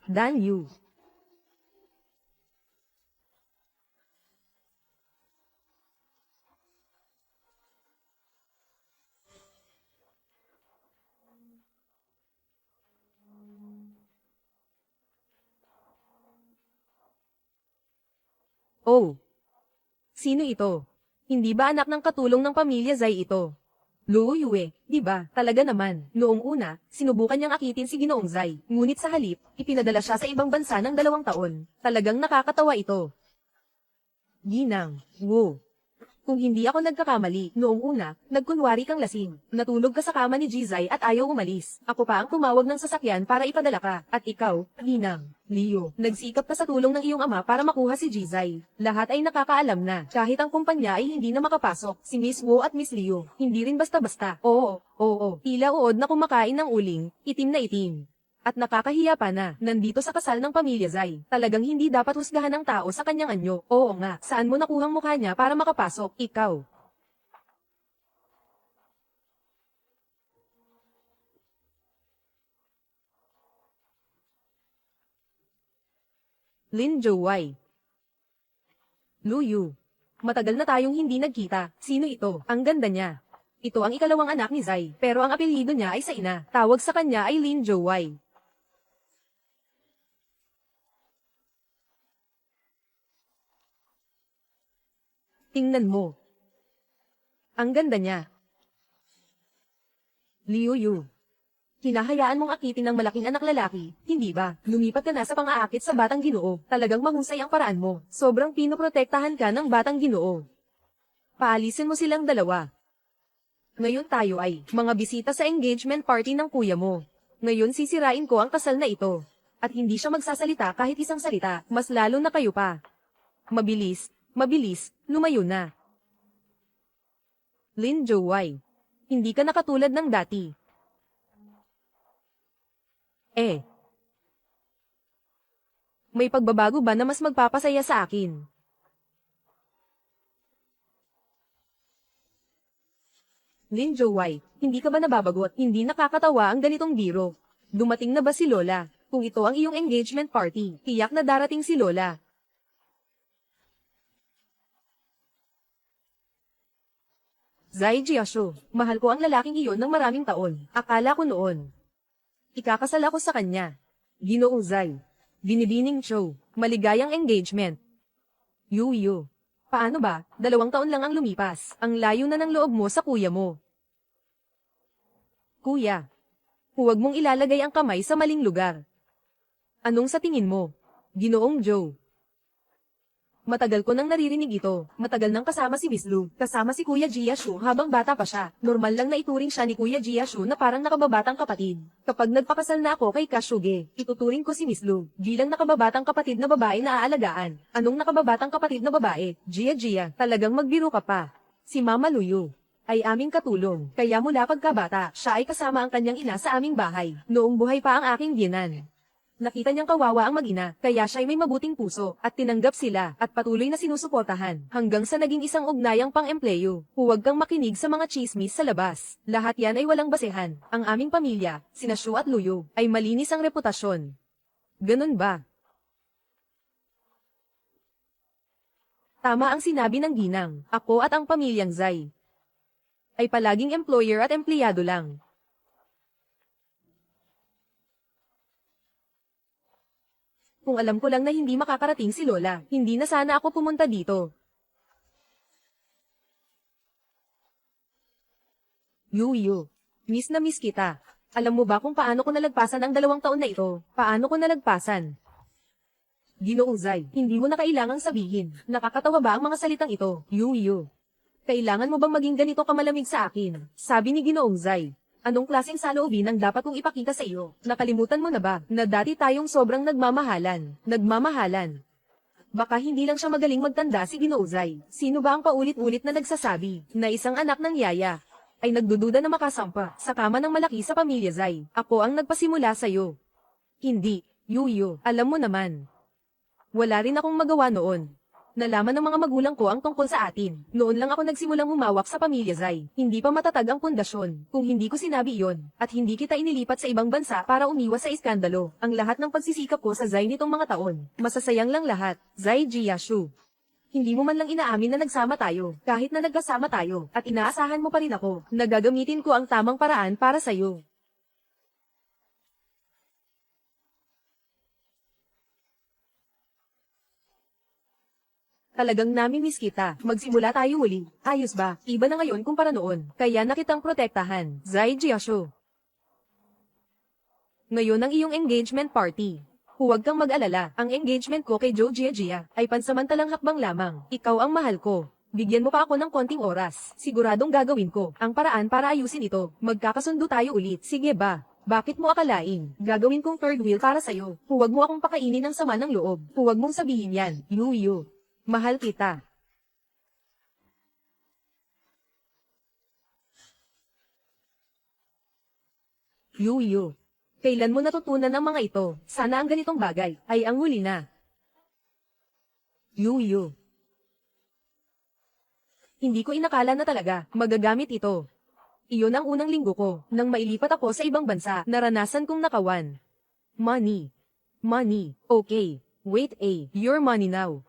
Dan Yu. Oh. Sino ito? Hindi ba anak ng katulong ng pamilya Zai ito? Luo Yue, di ba? Talaga naman. Noong una, sinubukan niyang akitin si Ginoong Zai, ngunit sa halip, ipinadala siya sa ibang bansa ng 2 taon. Talagang nakakatawa ito. Ginang, Wu. Kung hindi ako nagkakamali, noong una, nagkunwari kang lasing. Natulog ka sa kama ni Jizai at ayaw umalis. Ako pa ang tumawag ng sasakyan para ipadala ka. At ikaw, Ginang, Liu, nagsikap ka sa tulong ng iyong ama para makuha si Jizai. Lahat ay nakakaalam na. Kahit ang kumpanya ay hindi na makapasok, si Miss Wu at Miss Liu, hindi rin basta-basta. Oo. Tila uod na kumakain ng uling, itim na itim. At nakakahiya pa na, nandito sa kasal ng pamilya Zai. Talagang hindi dapat husgahan ng tao sa kanyang anyo. Oo nga, saan mo nakuhang mukha niya para makapasok? Ikaw. Lin Zhouwei. Lu Yu. Matagal na tayong hindi nagkita. Sino ito? Ang ganda niya. Ito ang ikalawang anak ni Zai, pero ang apelyido niya ay sa ina. Tawag sa kanya ay Lin Zhouwei. Tingnan mo. Ang ganda niya. Liu Yu. Hinahayaan mong akitin ng malaking anak lalaki, hindi ba? Lumipat ka na sa pang-aakit sa batang Ginoo. Talagang mahusay ang paraan mo. Sobrang pinoprotektahan ka ng batang Ginoo. Paalisin mo silang dalawa. Ngayon tayo ay mga bisita sa engagement party ng kuya mo. Ngayon sisirain ko ang kasal na ito. At hindi siya magsasalita kahit isang salita, mas lalo na kayo pa. Mabilis, lumayo na. Lin Zhouwei. Hindi ka na katulad ng dati. May pagbabago ba na mas magpapasaya sa akin? Lin Zhouwei, hindi ka ba nababagot? Hindi nakakatawa ang ganitong biro. Dumating na ba si Lola? Kung ito ang iyong engagement party, tiyak na darating si Lola. Zai Jiashu, mahal ko ang lalaking iyon ng maraming taon. Akala ko noon. Ikakasal ako sa kanya. Ginoong Zai. Binibining Chou. Maligayang engagement. Yu. Paano ba? 2 taon lang ang lumipas. Ang layo na ng loob mo sa kuya mo. Kuya. Huwag mong ilalagay ang kamay sa maling lugar. Anong sa tingin mo? Ginoong Zhou. Matagal ko nang naririnig ito. Matagal nang kasama si Miss Lu, kasama si Kuya Jiashu habang bata pa siya. Normal lang na ituring siya ni Kuya Jiashu na parang nakababatang kapatid. Kapag nagpakasal na ako kay Kashuge, ituturing ko si Miss Lu bilang nakababatang kapatid na babae na aalagaan. Anong nakababatang kapatid na babae? Jia, talagang magbiro ka pa. Si Mama Luyu ay aming katulong, kaya mula pagkabata, siya ay kasama ang kanyang ina sa aming bahay. Noong buhay pa ang aking biyenan. Nakita niyang kawawa ang mag-ina, kaya siya ay may mabuting puso, at tinanggap sila, at patuloy na sinusuportahan, hanggang sa naging isang ugnayang pang-empleyo. Huwag kang makinig sa mga chismis sa labas. Lahat yan ay walang basehan. Ang aming pamilya, sina Shu at Luyo, ay malinis ang reputasyon. Ganun ba? Tama ang sinabi ng ginang, ako at ang pamilyang Zai ay palaging employer at empleyado lang. Kung alam ko lang na hindi makakarating si Lola, hindi na sana ako pumunta dito. Yu. Miss na miss kita. Alam mo ba kung paano ko nalagpasan ang 2 taon na ito? Paano ko nalagpasan? Ginoong Zai, hindi mo na kailangang sabihin. Nakakatawa ba ang mga salitang ito? Yu. Kailangan mo bang maging ganito kamalamig sa akin? Sabi ni Ginoong Zai. Anong klaseng saloobin ang dapat kong ipakita sa iyo? Nakalimutan mo na ba na dati tayong sobrang nagmamahalan? Baka hindi lang siya magaling magtanda si Ginoo Zai. Sino ba ang paulit-ulit na nagsasabi na isang anak ng yaya ay nagdududa na makasampa sa kama ng malaki sa pamilya Zai? Ako ang nagpasimula sa iyo. Hindi, Yu. Alam mo naman. Wala rin akong magawa noon. Nalaman ng mga magulang ko ang tungkol sa atin. Noon lang ako nagsimulang humawak sa pamilya Zai. Hindi pa matatag ang pundasyon. Kung hindi ko sinabi iyon, at hindi kita inilipat sa ibang bansa para umiwas sa iskandalo, ang lahat ng pagsisikap ko sa Zai nitong mga taon. Masasayang lang lahat. Zai Jiashu. Hindi mo man lang inaamin na nagsama tayo, kahit na nagkasama tayo, at inaasahan mo pa rin ako, na gagamitin ko ang tamang paraan para sa'yo. Talagang namimiss kita. Magsimula tayo muli. Ayos ba? Iba na ngayon kumpara noon. Kaya na kitang protektahan. Zai Jiashu. Ngayon ang iyong engagement party. Huwag kang mag-alala. Ang engagement ko kay Joe Jia ay pansamantalang hakbang lamang. Ikaw ang mahal ko. Bigyan mo pa ako ng konting oras. Siguradong gagawin ko ang paraan para ayusin ito. Magkakasundo tayo ulit. Sige ba? Bakit mo akalain? Gagawin kong third wheel para sa'yo. Huwag mo akong pakainin ng sama ng loob. Huwag mong sabihin yan. Yu. Mahal kita. Yu. Kailan mo natutunan ang mga ito? Sana ang ganitong bagay ay ang huli na. Yu. Hindi ko inakala na talaga magagamit ito. Iyon ang unang linggo ko nang mailipat ako sa ibang bansa. Naranasan kong nakawan. Money. Okay. Wait, your money now.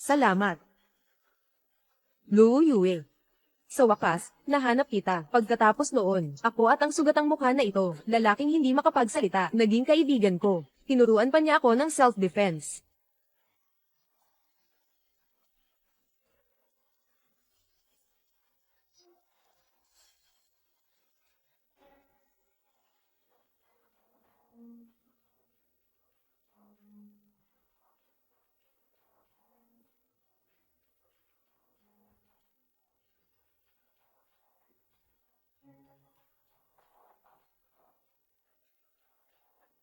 Salamat. Lu Yue. Sa wakas, nahanap kita. Pagkatapos noon, ako at ang sugatang mukha na ito, lalaking hindi makapagsalita, naging kaibigan ko. Tinuruan pa niya ako ng self-defense.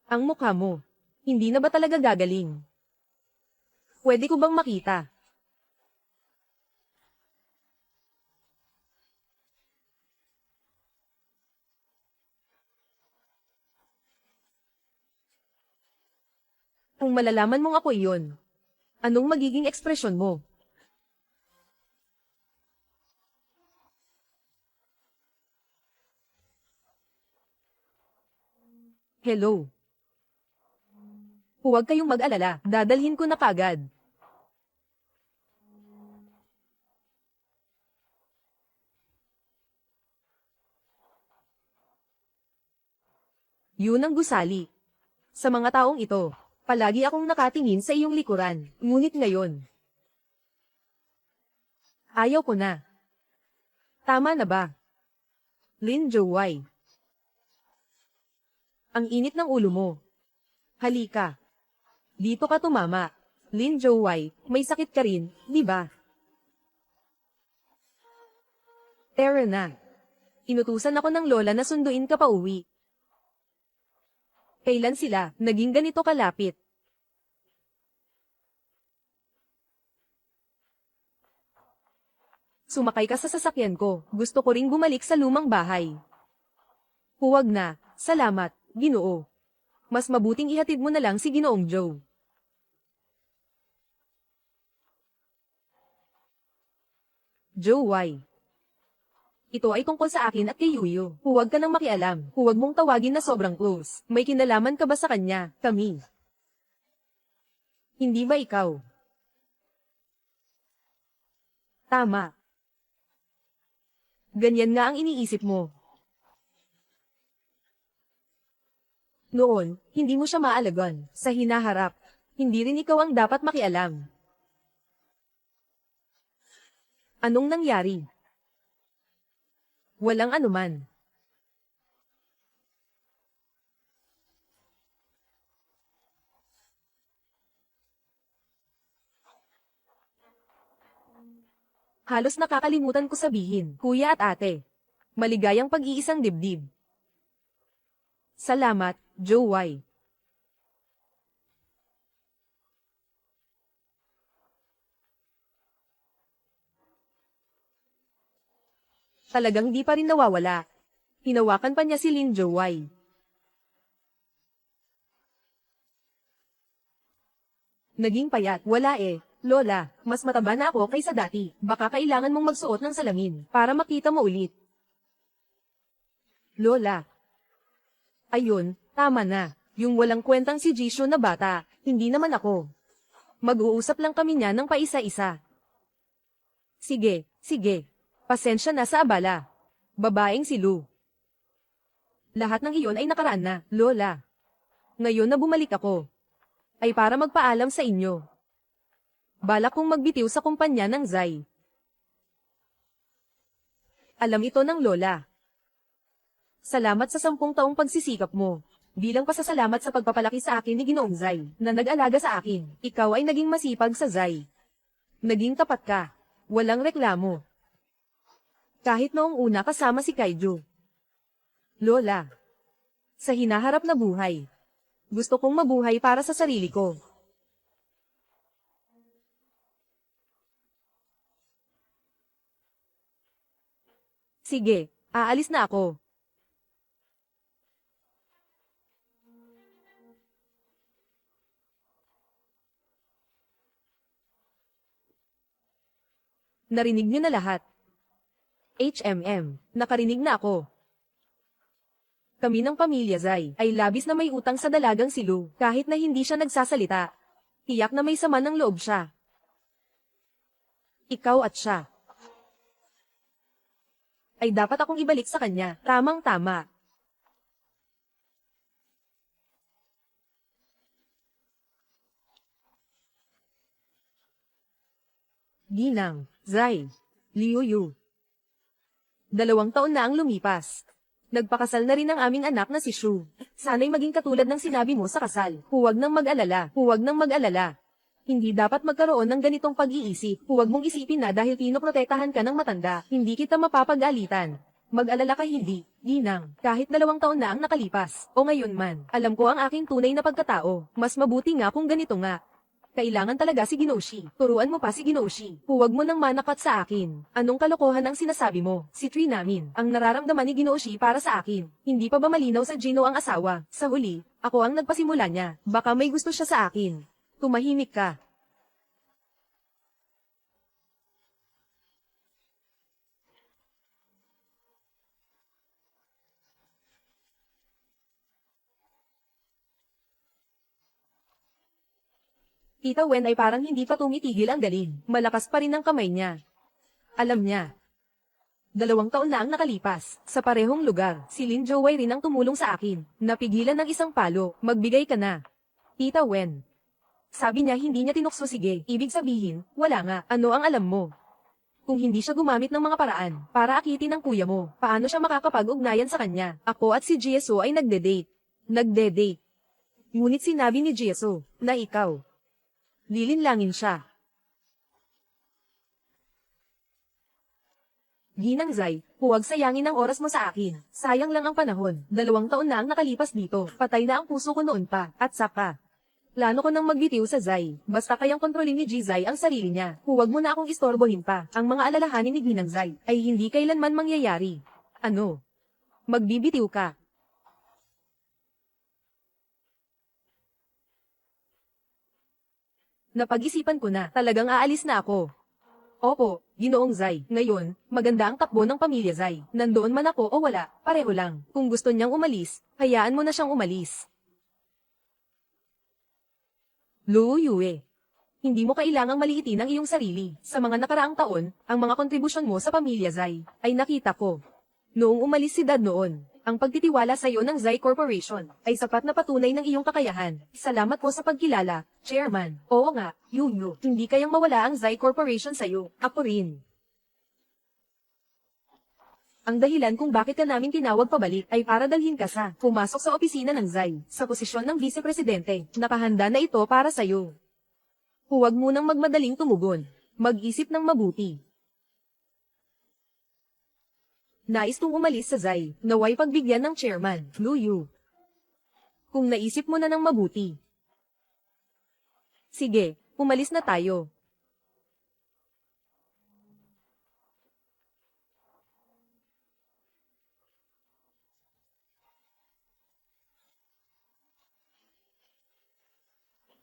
Ang mukha mo. Hindi na ba talaga gagaling? Pwede ko bang makita? Kung malalaman mong ako iyon, anong magiging ekspresyon mo? Hello. Huwag kayong mag-alala, dadalhin ko na kagad. Yun ang gusali. Sa mga taong ito, palagi akong nakatingin sa iyong likuran, ngunit ngayon. Ayaw ko na. Tama na ba? Lin Jowai. Ang init ng ulo mo. Halika. Dito ka tumama. Lin Jowai, may sakit ka rin, di ba? Tara na. Inutusan ako ng lola na sunduin ka pa uwi. Kailan sila naging ganito kalapit? Sumakay ka sa sasakyan ko. Gusto ko ring bumalik sa lumang bahay. Huwag na. Salamat, Ginoo. Mas mabuting ihatid mo na lang si Ginoong Joe. Joe Y. Ito ay tungkol sa akin at kay Yuyo. Huwag ka nang makialam. Huwag mong tawagin na sobrang close. May kinalaman ka ba sa kanya, kami? Hindi ba ikaw? Tama. Ganyan nga ang iniisip mo. Noon, hindi mo siya maalagan. Sa hinaharap, hindi rin ikaw ang dapat makialam. Anong nangyari? Walang anuman. Halos nakakalimutan ko sabihin, kuya at ate. Maligayang pag-iisang dibdib. Salamat, Joey. Talagang di pa rin nawawala. Hinawakan pa niya si Lin Joey. Naging payat, wala eh. Lola, mas mataba na ako kaysa dati. Baka kailangan mong magsuot ng salamin para makita mo ulit. Lola. Ayun, tama na. Yung walang kwentang si Jisho na bata, hindi naman ako. Mag-uusap lang kami niya ng paisa-isa. Sige, sige. Pasensya na sa abala. Babaeng si Lu. Lahat ng iyon ay nakaraan na, Lola. Ngayon na bumalik ako, ay para magpaalam sa inyo. Balak kong magbitiw sa kumpanya ng Zai. Alam ito ng Lola. Salamat sa 10 taong pagsisikap mo. Bilang pasasalamat sa pagpapalaki sa akin ni Ginoong Zai, na nag-alaga sa akin, ikaw ay naging masipag sa Zai. Naging tapat ka. Walang reklamo. Kahit noong una kasama si Kaiju. Lola. Sa hinaharap na buhay. Gusto kong mabuhay para sa sarili ko. Sige, aalis na ako. Narinig niyo na lahat. Nakarinig na ako. Kami ng pamilya Zai ay labis na may utang sa dalagang si Lu, kahit na hindi siya nagsasalita. Tiyak na may sama ng loob siya. Ikaw at siya ay dapat akong ibalik sa kanya, tamang-tama. Ginang, Zai, Liu Yu. 2 taon na ang lumipas. Nagpakasal na rin ang aming anak na si Shu. Sana'y maging katulad ng sinabi mo sa kasal. Huwag nang mag-alala, huwag nang mag-alala. Hindi dapat magkaroon ng ganitong pag-iisip. Huwag mong isipin na dahil pinoprotektahan ka ng matanda, hindi kita mapapag-alitan. Mag-alala ka hindi, Ginang, kahit 2 taon na ang nakalipas. O ngayon man, alam ko ang aking tunay na pagkatao. Mas mabuti nga kung ganito nga. Kailangan talaga si Ginoshi. Turuan mo pa si Ginoshi. Huwag mo nang manapat sa akin. Anong kalokohan ang sinasabi mo? Si Tree namin. Ang nararamdaman ni Ginoshi para sa akin. Hindi pa ba malinaw sa Gino ang asawa? Sa huli, ako ang nagpasimula niya. Baka may gusto siya sa akin. Tumahimik ka. Tita Wen ay parang hindi pa tumitigil ang galing. Malakas pa rin ang kamay niya. Alam niya. 2 taon na ang nakalipas. Sa parehong lugar, si Lin Joey rin ang tumulong sa akin. Napigilan ng isang palo. Magbigay ka na. Tita Wen. Sabi niya hindi niya tinukso sige. Ibig sabihin, wala nga. Ano ang alam mo? Kung hindi siya gumamit ng mga paraan para akitin ang kuya mo, paano siya makakapag-ugnayan sa kanya? Ako at si Jieso ay nagde-date. Nagde-date. Ngunit sinabi ni Jieso na ikaw. Lilinlangin siya. Ginang Zai, huwag sayangin ang oras mo sa akin. Sayang lang ang panahon. 2 taon na ang nakalipas dito. Patay na ang puso ko noon pa. At saka, plano ko nang magbitiw sa Zai. Basta kayang kontrolin ni G-Zai ang sarili niya. Huwag mo na akong istorbohin pa. Ang mga alalahanin ni Ginang Zai ay hindi kailanman mangyayari. Ano? Magbibitiw ka. Napag-isipan ko na, talagang aalis na ako. Opo, Ginoong Zai. Ngayon, maganda ang takbo ng pamilya Zai. Nandoon man ako o wala, pareho lang. Kung gusto niyang umalis, hayaan mo na siyang umalis. Lu Yue. Hindi mo kailangang maliitin ang iyong sarili. Sa mga nakaraang taon, ang mga kontribusyon mo sa pamilya Zai ay nakita ko. Noong umalis si Dad noon, ang pagtitiwala sa iyo ng Zai Corporation ay sapat na patunay ng iyong kakayahan. Salamat po sa pagkilala, Chairman. Oo nga, Yu, hindi kayang mawala ang Zai Corporation sa iyo. Ako rin. Ang dahilan kung bakit ka namin tinawag pabalik ay para dalhin ka sa pumasok sa opisina ng Zai sa posisyon ng Vice Presidente. Nakahanda na ito para sa iyo. Huwag munang magmadaling tumugon. Mag-isip ng mabuti. Nais kong umalis sa Zai, naway pagbigyan ng chairman, Lu Yu. Kung naisip mo na ng mabuti. Sige, umalis na tayo.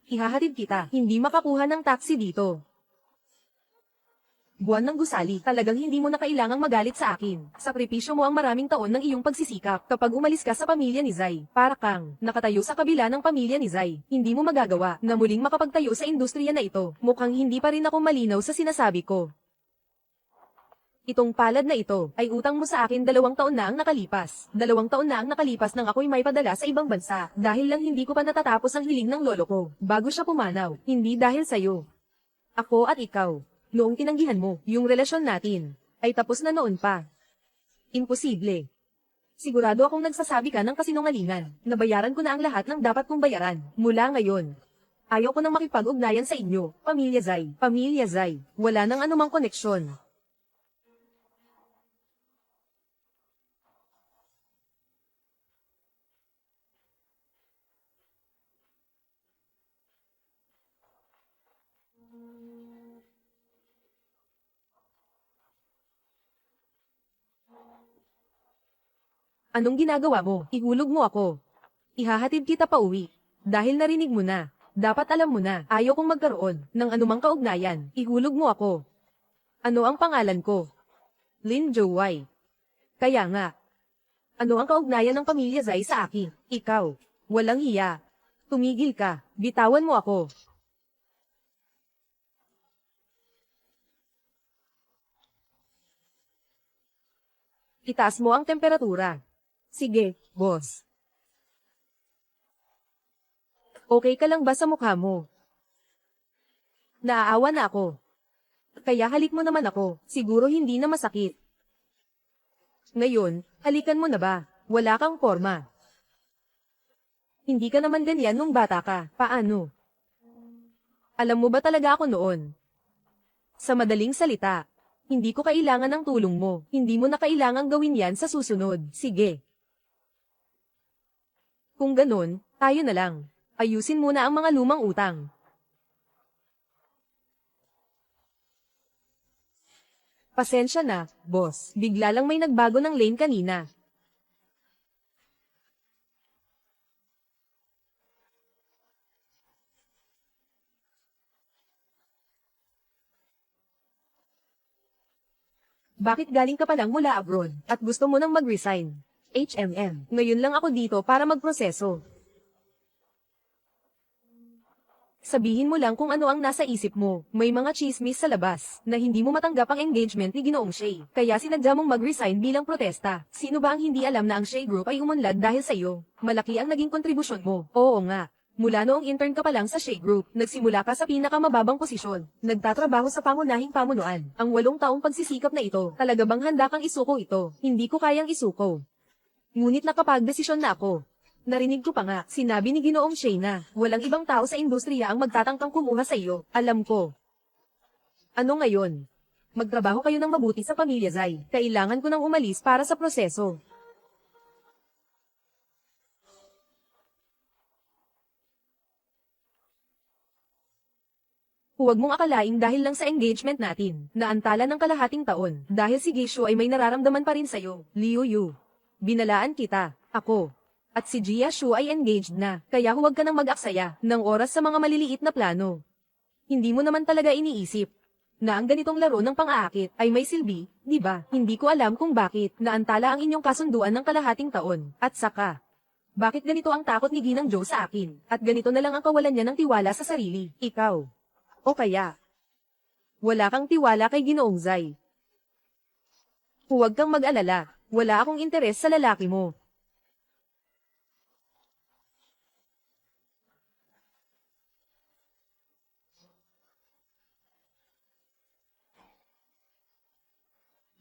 Ihahatid kita, hindi makakuha ng taxi dito. Buwan ng gusali, talagang hindi mo na kailangang magalit sa akin. Sakripisyo mo ang maraming taon ng iyong pagsisikap. Kapag umalis ka sa pamilya ni Zai, para kang nakatayo sa kabila ng pamilya ni Zai. Hindi mo magagawa na muling makapagtayo sa industriya na ito. Mukhang hindi pa rin ako malinaw sa sinasabi ko. Itong palad na ito ay utang mo sa akin 2 taon na ang nakalipas. 2 taon na ang nakalipas nang ako'y may padala sa ibang bansa. Dahil lang hindi ko pa natatapos ang hiling ng lolo ko. Bago siya pumanaw, hindi dahil sa'yo. Ako at ikaw. Noong tinanggihan mo, yung relasyon natin, ay tapos na noon pa. Imposible. Sigurado akong nagsasabi ka ng kasinungalingan. Nabayaran ko na ang lahat ng dapat kong bayaran. Mula ngayon, ayaw ko nang makipag-ugnayan sa inyo, Pamilya Zai. Pamilya Zai, wala nang anumang koneksyon. Anong ginagawa mo? Ihulog mo ako. Ihahatid kita pa uwi. Dahil narinig mo na. Dapat alam mo na. Ayaw kong magkaroon ng anumang kaugnayan. Ihulog mo ako. Ano ang pangalan ko? Lin Zhouwei. Kaya nga. Ano ang kaugnayan ng pamilya Zai sa akin? Ikaw. Walang hiya. Tumigil ka. Bitawan mo ako. Itaas mo ang temperatura. Sige, boss. Okay ka lang ba sa mukha mo? Naaawa na ako. Kaya halik mo naman ako, siguro hindi na masakit. Ngayon, halikan mo na ba? Wala kang forma. Hindi ka naman ganyan nung bata ka, paano? Alam mo ba talaga ako noon? Sa madaling salita, hindi ko kailangan ng tulong mo, hindi mo na kailangang gawin yan sa susunod, sige. Kung ganun, tayo na lang. Ayusin muna ang mga lumang utang. Pasensya na, boss. Bigla lang may nagbago ng lane kanina. Bakit galing ka pa lang mula abroad, at gusto mo nang mag-resign? Ngayon lang ako dito para magproseso. Sabihin mo lang kung ano ang nasa isip mo. May mga chismis sa labas, na hindi mo matanggap ang engagement ni Ginoong Shay. Kaya sinadya mong mag-resign bilang protesta. Sino ba ang hindi alam na ang Shay Group ay umunlad dahil sa iyo? Malaki ang naging kontribusyon mo. Oo nga. Mula noong intern ka pa lang sa Shay Group, nagsimula ka sa pinakamababang posisyon. Nagtatrabaho sa pangunahing pamunuan. Ang 8 taong pagsisikap na ito, talaga bang handa kang isuko ito? Hindi ko kayang isuko. Ngunit nakapagdesisyon na ako. Narinig ko pa nga, sinabi ni Ginoong Shay na, walang ibang tao sa industriya ang magtatangkang kumuha sa iyo. Alam ko. Ano ngayon? Magtrabaho kayo ng mabuti sa pamilya Zai. Kailangan ko nang umalis para sa proseso. Huwag mong akalaing dahil lang sa engagement natin, naantala ng kalahating taon, dahil si Gishu ay may nararamdaman pa rin sa'yo, Liu Yu. Binalaan kita, ako. At si Jia Shu ay engaged na, kaya huwag ka nang mag-aksaya ng oras sa mga maliliit na plano. Hindi mo naman talaga iniisip na ang ganitong laro ng pang-aakit ay may silbi, di ba? Hindi ko alam kung bakit naantala ang inyong kasunduan ng kalahating taon. At saka, bakit ganito ang takot ni Ginang Joe sa akin? At ganito na lang ang kawalan niya ng tiwala sa sarili, ikaw. O kaya, wala kang tiwala kay Ginoong Zai. Huwag kang mag-alala, wala akong interes sa lalaki mo.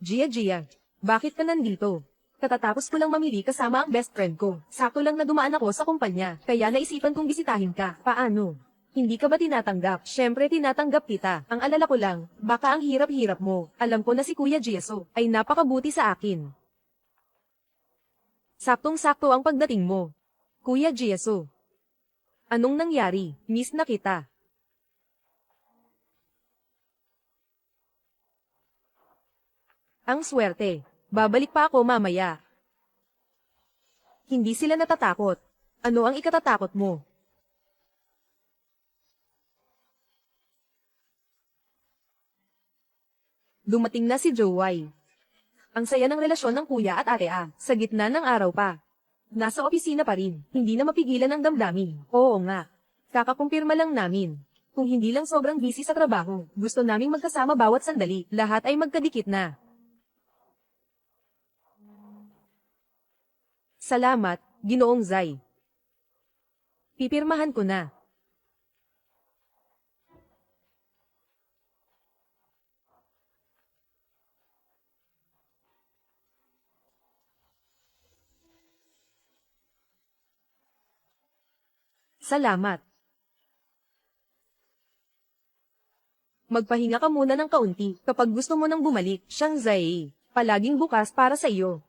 Gia, bakit ka nandito? Katatapos ko lang mamili kasama ang best friend ko. Sakto lang na dumaan ako sa kumpanya, kaya naisipan kong bisitahin ka. Paano? Hindi ka ba tinatanggap? Syempre tinatanggap kita. Ang alala ko lang, baka ang hirap-hirap mo. Alam ko na si Kuya Jieso ay napakabuti sa akin. Saktong-sakto ang pagdating mo. Kuya Jieso. Anong nangyari? Miss na kita. Ang swerte. Babalik pa ako mamaya. Hindi sila natatakot. Ano ang ikatatakot mo? Dumating na si Joey. Ang saya ng relasyon ng kuya at ate sa gitna ng araw pa. Nasa opisina pa rin, hindi na mapigilan ang damdamin. Oo nga. Kakakumpirma lang namin. Kung hindi lang sobrang busy sa trabaho, gusto naming magkasama bawat sandali, lahat ay magkadikit na. Salamat, Ginoong Zai. Pipirmahan ko na. Salamat. Magpahinga ka muna ng kaunti kapag gusto mo nang bumalik, siyang Zai. Palaging bukas para sa iyo.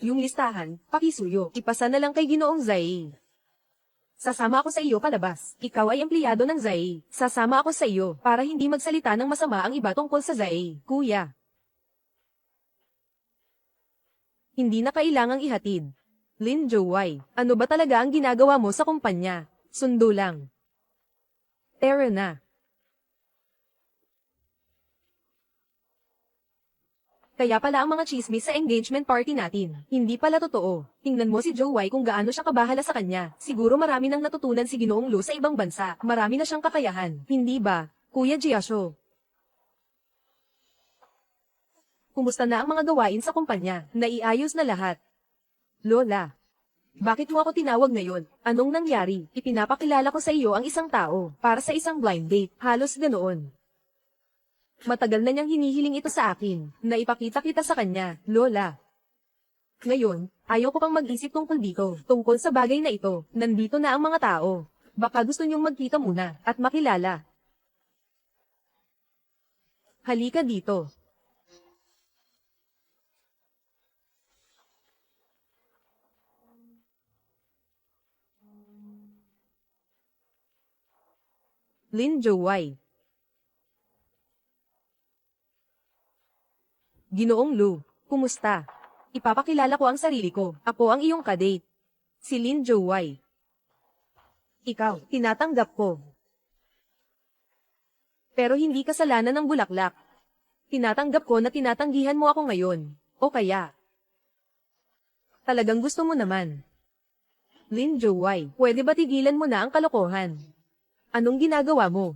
Yung listahan, pakisuyo, ipasa na lang kay Ginoong Zai. Sasama ako sa iyo palabas. Ikaw ay empleyado ng Zai. Sasama ako sa iyo para hindi magsalita ng masama ang iba tungkol sa Zai, kuya. Hindi na kailangang ihatid. Lin Joey, ano ba talaga ang ginagawa mo sa kumpanya? Sundo lang. Tara na. Kaya pala ang mga chismis sa engagement party natin. Hindi pala totoo. Tingnan mo si Joey kung gaano siya kabahala sa kanya. Siguro marami nang natutunan si Ginoong Lu sa ibang bansa. Marami na siyang kakayahan. Hindi ba, Kuya Jiasho? Kumusta na ang mga gawain sa kumpanya? Naiayos na lahat. Lola. Bakit mo ako tinawag ngayon? Anong nangyari? Ipinapakilala ko sa iyo ang isang tao, para sa isang blind date, halos ganoon. Matagal na niyang hinihiling ito sa akin, na ipakita kita sa kanya, Lola. Ngayon, ayaw ko pang mag-isip tungkol dito, tungkol sa bagay na ito, nandito na ang mga tao. Baka gusto niyong magkita muna, at makilala. Halika dito. Lin Joey. Ginoong Lu, kumusta? Ipapakilala ko ang sarili ko. Ako ang iyong kadate. Si Lin Joey. Ikaw, tinatanggap ko. Pero hindi kasalanan ng bulaklak. Tinatanggap ko na tinatanggihan mo ako ngayon. O kaya, talagang gusto mo naman. Lin Joey, pwede ba tigilan mo na ang kalokohan? Anong ginagawa mo?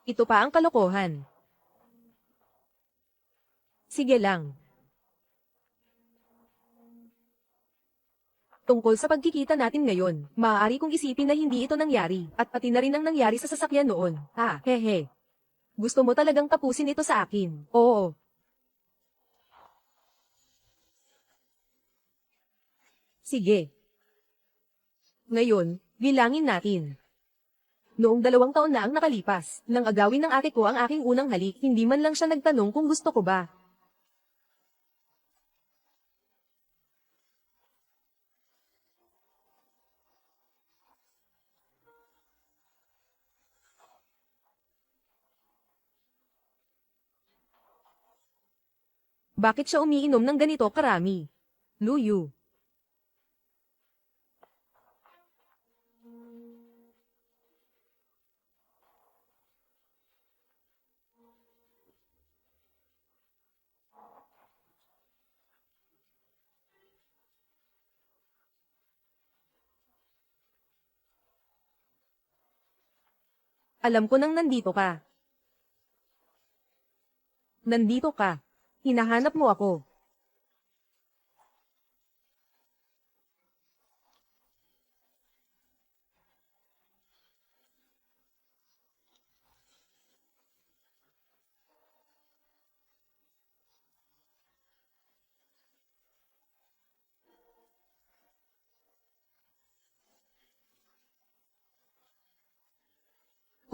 Ito pa ang kalokohan. Sige lang. Tungkol sa pagkikita natin ngayon, maaari kong isipin na hindi ito nangyari, at pati na rin ang nangyari sa sasakyan noon. Ha, hehe. Gusto mo talagang tapusin ito sa akin? Oo. Sige. Ngayon, bilangin natin. Noong 2 taon na ang nakalipas, nang agawin ng ate ko ang aking unang halik, hindi man lang siya nagtanong kung gusto ko ba. Bakit siya umiinom ng ganito karami? Luyu. Alam ko nang nandito ka. Nandito ka. Hinahanap mo ako.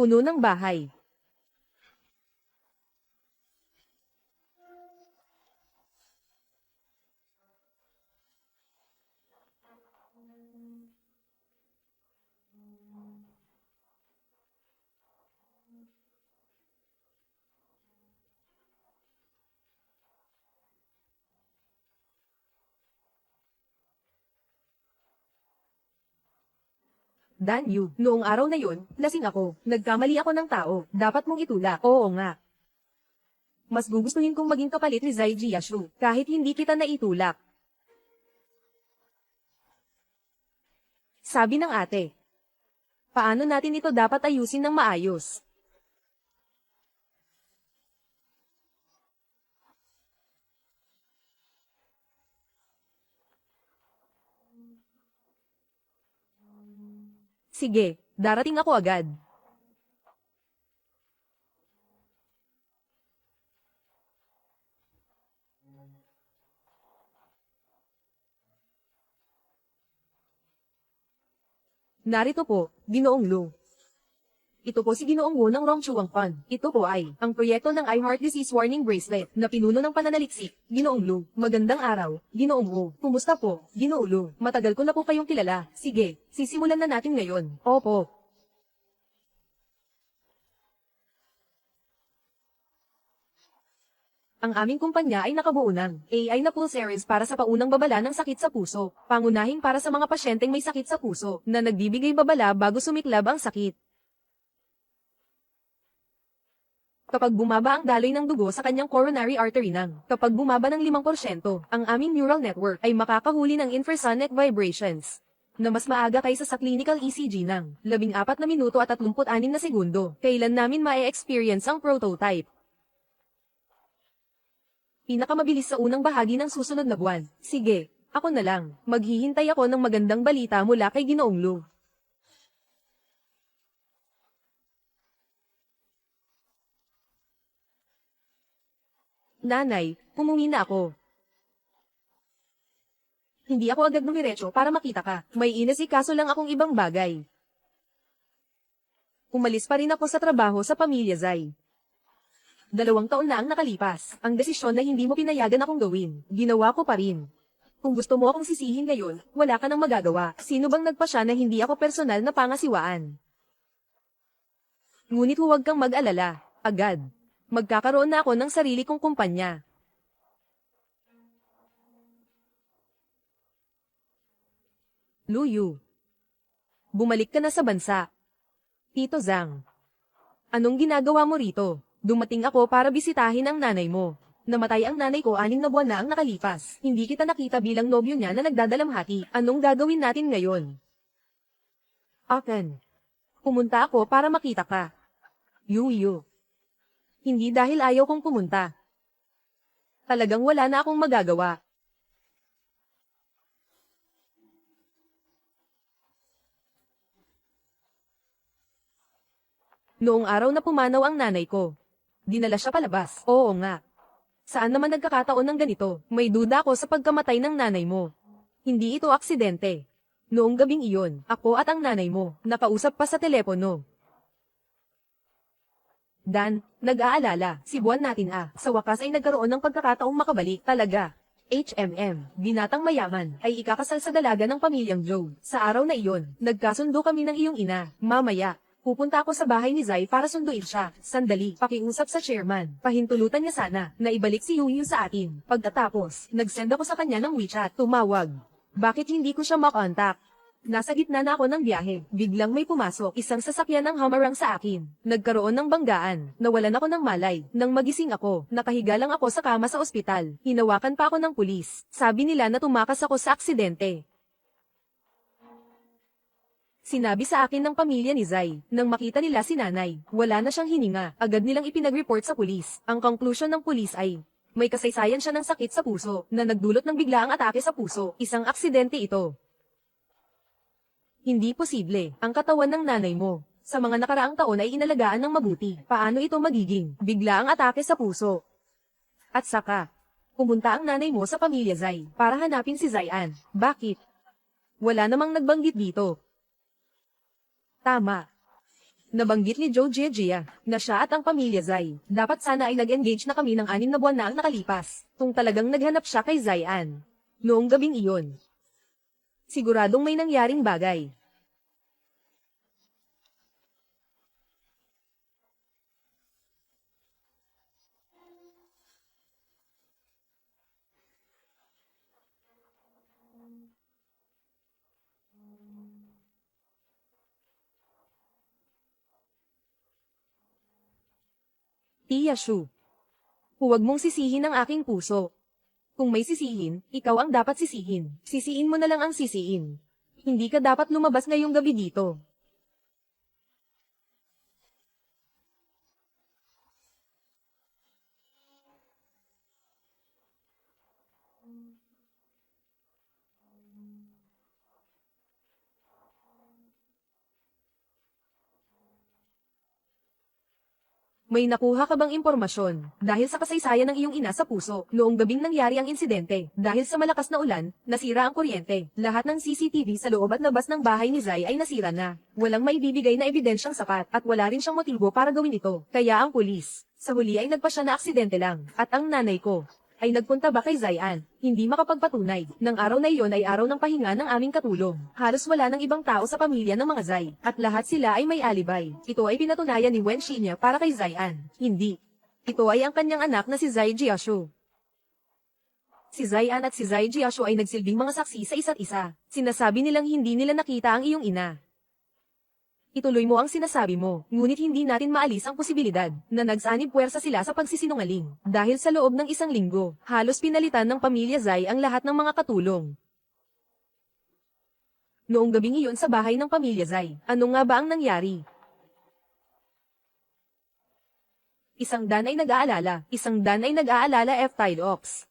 Puno ng bahay. Dan Yu, noong araw na yun, lasing ako. Nagkamali ako ng tao. Dapat mong itulak. Oo nga. Mas gugustuhin kong maging kapalit ni Zai Jiashu, kahit hindi kita naitulak. Sabi ng ate. Paano natin ito dapat ayusin ng maayos? Sige, darating ako agad. Narito po, Ginoong Lu. Ito po si Ginoong Wu ng Rongchuangpan. Ito po ay, ang proyekto ng iHeart Disease Warning Bracelet, na pinuno ng pananaliksik. Ginoong Lu, magandang araw. Ginoong Wu, kumusta po? Ginoong Lu, matagal ko na po kayong kilala. Sige, sisimulan na natin ngayon. Opo. Ang aming kumpanya ay nakabuo ng AI na pulsaries para sa paunang babala ng sakit sa puso. Pangunahing para sa mga pasyenteng may sakit sa puso, na nagbibigay babala bago sumiklab ang sakit. Kapag bumaba ang daloy ng dugo sa kanyang coronary artery kapag bumaba ng 5%, ang aming neural network ay makakahuli ng infrasonic vibrations na mas maaga kaysa sa clinical ECG ng 14 na minuto at 36 na segundo. Kailan namin ma-experience ang prototype? Pinakamabilis sa unang bahagi ng susunod na buwan. Sige, ako na lang. Maghihintay ako ng magandang balita mula kay Ginoong Lu. Nanay, humingi na ako. Hindi ako agad dumiretso para makita ka. May inasikaso lang akong ibang bagay. Umalis pa rin ako sa trabaho sa pamilya Zai. 2 taon na ang nakalipas. Ang desisyon na hindi mo pinayagan akong gawin, ginawa ko pa rin. Kung gusto mo akong sisihin ngayon, wala ka nang magagawa. Sino bang nagpasya na hindi ako personal na pangasiwaan? Ngunit huwag kang mag-alala. Agad. Magkakaroon na ako ng sarili kong kumpanya. Lu Yu. Bumalik ka na sa bansa. Tito Zhang. Anong ginagawa mo rito? Dumating ako para bisitahin ang nanay mo. Namatay ang nanay ko 6 na buwan na ang nakalipas. Hindi kita nakita bilang nobyo niya na nagdadalamhati. Anong gagawin natin ngayon? Akin. Pumunta ako para makita ka. Yu. Hindi dahil ayaw kong pumunta. Talagang wala na akong magagawa. Noong araw na pumanaw ang nanay ko, dinala siya palabas. Oo nga. Saan naman nagkakataon ng ganito? May duda ako sa pagkamatay ng nanay mo. Hindi ito aksidente. Noong gabing iyon, ako at ang nanay mo, nakausap pa sa telepono. Dan, nag-aalala, si buwan natin sa wakas ay nagkaroon ng pagkakataong makabalik talaga. HMM, binatang mayaman, ay ikakasal sa dalaga ng pamilyang Joe. Sa araw na iyon, nagkasundo kami ng iyong ina. Mamaya, pupunta ako sa bahay ni Zai para sunduin siya. Sandali, pakiusap sa chairman. Pahintulutan niya sana na ibalik si Yu sa atin. Pagkatapos, nag-send ako sa kanya ng WeChat. Tumawag. Bakit hindi ko siya makontak? Nasa gitna na ako ng biyahe. Biglang may pumasok. Isang sasakyan ng hamarang sa akin. Nagkaroon ng banggaan. Nawalan ako ng malay. Nang magising ako, nakahiga lang ako sa kama sa ospital. Hinawakan pa ako ng pulis. Sabi nila na tumakas ako sa aksidente. Sinabi sa akin ng pamilya ni Zai, nang makita nila si nanay, wala na siyang hininga, agad nilang ipinag-report sa pulis. Ang conclusion ng pulis ay, may kasaysayan siya ng sakit sa puso, na nagdulot ng biglaang atake sa puso. Isang aksidente ito. Hindi posible, ang katawan ng nanay mo, sa mga nakaraang taon ay inalagaan ng mabuti. Paano ito magiging biglaang atake sa puso? At saka, pumunta ang nanay mo sa pamilya Zai, para hanapin si Zaian. Bakit? Wala namang nagbanggit dito. Tama. Nabanggit ni Joe Gigia na siya at ang pamilya Zai. Dapat sana ay nag-engage na kami ng 6 na buwan na ang nakalipas. Kung talagang naghanap siya kay Zai-an. Noong gabing iyon. Siguradong may nangyaring bagay. Tia Shu. Huwag mong sisihin ang aking puso. Kung may sisihin, ikaw ang dapat sisihin. Sisiin mo na lang ang sisiin. Hindi ka dapat lumabas ngayong gabi dito. May nakuha ka bang impormasyon dahil sa kasaysayan ng iyong ina sa puso noong gabing nangyari ang insidente dahil sa malakas na ulan, nasira ang kuryente, lahat ng CCTV sa loob at labas ng bahay ni Zai ay nasira na. Walang maibibigay na ebidensyang sapat at wala rin siyang motibo para gawin ito. Kaya ang pulis, sa huli ay nagpa siya na aksidente lang at ang nanay ko ay nagpunta ba kay Zai-an, hindi makapagpatunay. Nang araw na iyon ay araw ng pahinga ng aming katulong. Halos wala ng ibang tao sa pamilya ng mga Zai, at lahat sila ay may alibay. Ito ay pinatunayan ni Wen Shinya para kay Zai-an. Hindi. Ito ay ang kanyang anak na si Zai Jiashu. Si Zai-an at si Zai Jiashu ay nagsilbing mga saksi sa isa't isa. Sinasabi nilang hindi nila nakita ang iyong ina. Ituloy mo ang sinasabi mo, ngunit hindi natin maalis ang posibilidad na nagsanib puwersa sila sa pagsisinungaling. Dahil sa loob ng 1 linggo, halos pinalitan ng pamilya Zai ang lahat ng mga katulong. Noong gabing iyon sa bahay ng pamilya Zai, ano nga ba ang nangyari? Isang Dan ay nag-aalala F-Tide Ops.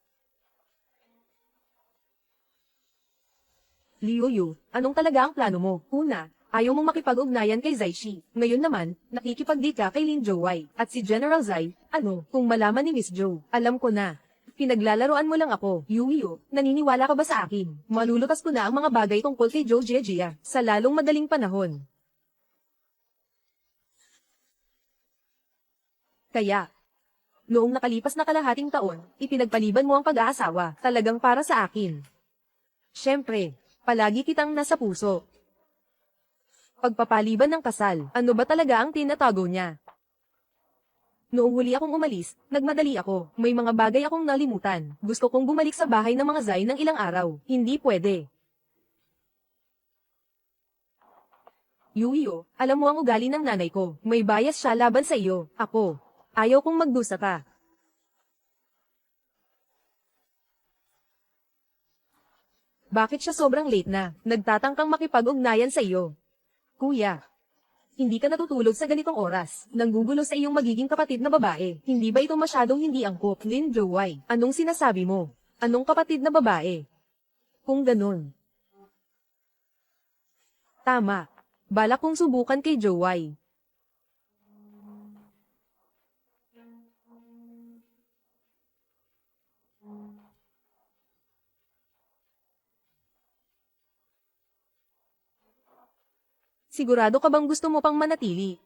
Liu Yu, anong talaga ang plano mo? Una, ayaw mong makipag-ugnayan kay Zai Shi. Ngayon naman, nakikipag-date ka kay Lin Zhouwei. At si General Zai, kung malaman ni Miss Zhou, alam ko na. Pinaglalaroan mo lang ako, Yu, naniniwala ka ba sa akin? Malulutas ko na ang mga bagay tungkol kay Joe Gigia, sa lalong madaling panahon. Kaya, noong nakalipas na kalahating taon, ipinagpaliban mo ang pag-aasawa, talagang para sa akin. Siyempre, palagi kitang nasa puso. Pagpapaliban ng kasal, ano ba talaga ang tinatago niya? Noong huli akong umalis, nagmadali ako. May mga bagay akong nalimutan. Gusto kong bumalik sa bahay ng mga Zai ng ilang araw. Hindi pwede. Yuyo, alam mo ang ugali ng nanay ko. May bias siya laban sa iyo. Ako. Ayaw kong magdusa ka. Bakit siya sobrang late na? Nagtatangkang makipag-ugnayan sa iyo. Kuya, hindi ka natutulog sa ganitong oras. Nanggugulo sa iyong magiging kapatid na babae. Hindi ba ito masyadong hindi angkop? Lin Zhouwei, anong sinasabi mo? Anong kapatid na babae? Kung ganun. Tama. Balak kong subukan kay Zhouwei. Sigurado ka bang gusto mo pang manatili?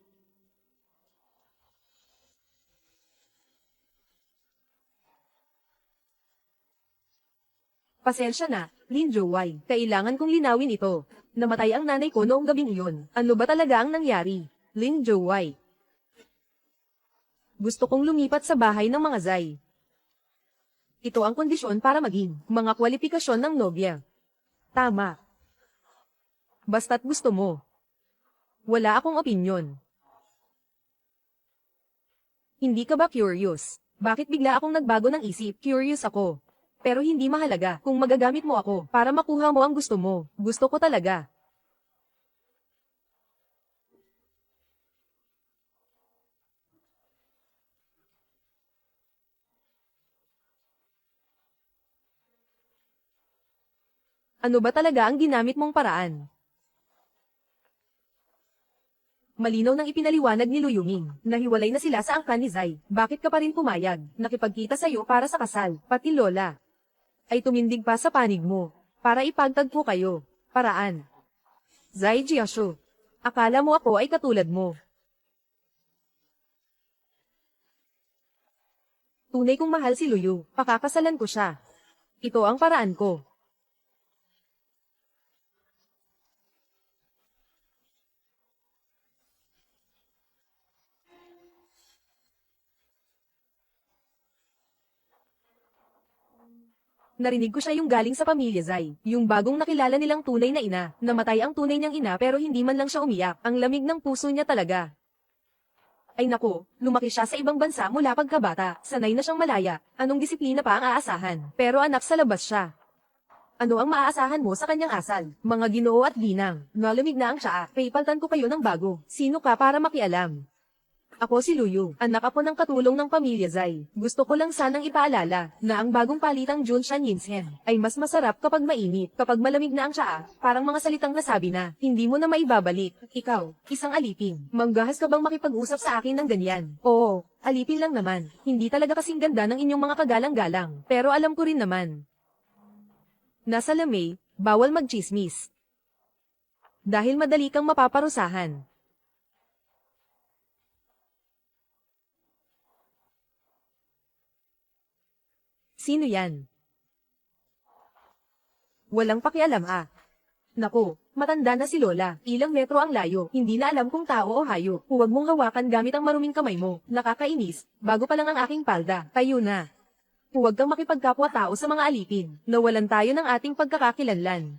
Pasensya na, Lin Zhouwei. Kailangan kong linawin ito. Namatay ang nanay ko noong gabing iyon. Ano ba talaga ang nangyari? Lin Zhouwei. Gusto kong lumipat sa bahay ng mga Zai. Ito ang kondisyon para maging mga kwalifikasyon ng nobya. Tama. Basta't gusto mo. Wala akong opinyon. Hindi ka ba curious? Bakit bigla akong nagbago ng isip? Curious ako. Pero hindi mahalaga kung magagamit mo ako para makuha mo ang gusto mo. Gusto ko talaga. Ano ba talaga ang ginamit mong paraan? Malinaw nang ipinaliwanag ni Lu Yuming. Nahiwalay na sila sa angkan ni Zai. Bakit ka pa rin pumayag? Nakipagkita sa'yo para sa kasal. Pati Lola ay tumindig pa sa panig mo. Para ipagtagpo kayo. Paraan. Zai Jiashu. Akala mo ako ay katulad mo. Tunay kong mahal si Luyu. Pakakasalan ko siya. Ito ang paraan ko. Narinig ko siya yung galing sa pamilya Zai. Yung bagong nakilala nilang tunay na ina. Namatay ang tunay niyang ina pero hindi man lang siya umiyak. Ang lamig ng puso niya talaga. Ay nako, lumaki siya sa ibang bansa mula pagkabata. Sanay na siyang malaya. Anong disiplina pa ang aasahan? Pero anak sa labas siya. Ano ang maaasahan mo sa kanyang asal? Mga ginoo at ginang. Nalamig na ang tsaa. Paypaltan ko kayo ng bago. Sino ka para makialam? Ako si Luyu, anak ako ng katulong ng pamilya Zai. Gusto ko lang sanang ipaalala na ang bagong palitang Junshan Yinsen ay mas masarap kapag mainit. Kapag malamig na ang tsaa, parang mga salitang nasabi na, hindi mo na maibabalik. Ikaw, isang alipin. Manggahas ka bang makipag-usap sa akin ng ganyan? Oo, alipin lang naman. Hindi talaga kasing ganda ng inyong mga kagalang-galang. Pero alam ko rin naman. Nasa lamay, bawal magchismis. Dahil madali kang mapaparusahan. Sino yan? Walang pakialam ah. Naku, matanda na si Lola. Ilang metro ang layo. Hindi na alam kung tao o hayop. Huwag mong hawakan gamit ang maruming kamay mo. Nakakainis. Bago pa lang ang aking palda. Tayo na. Huwag kang makipagkapwa-tao sa mga alipin. Nawalan tayo ng ating pagkakakilanlan.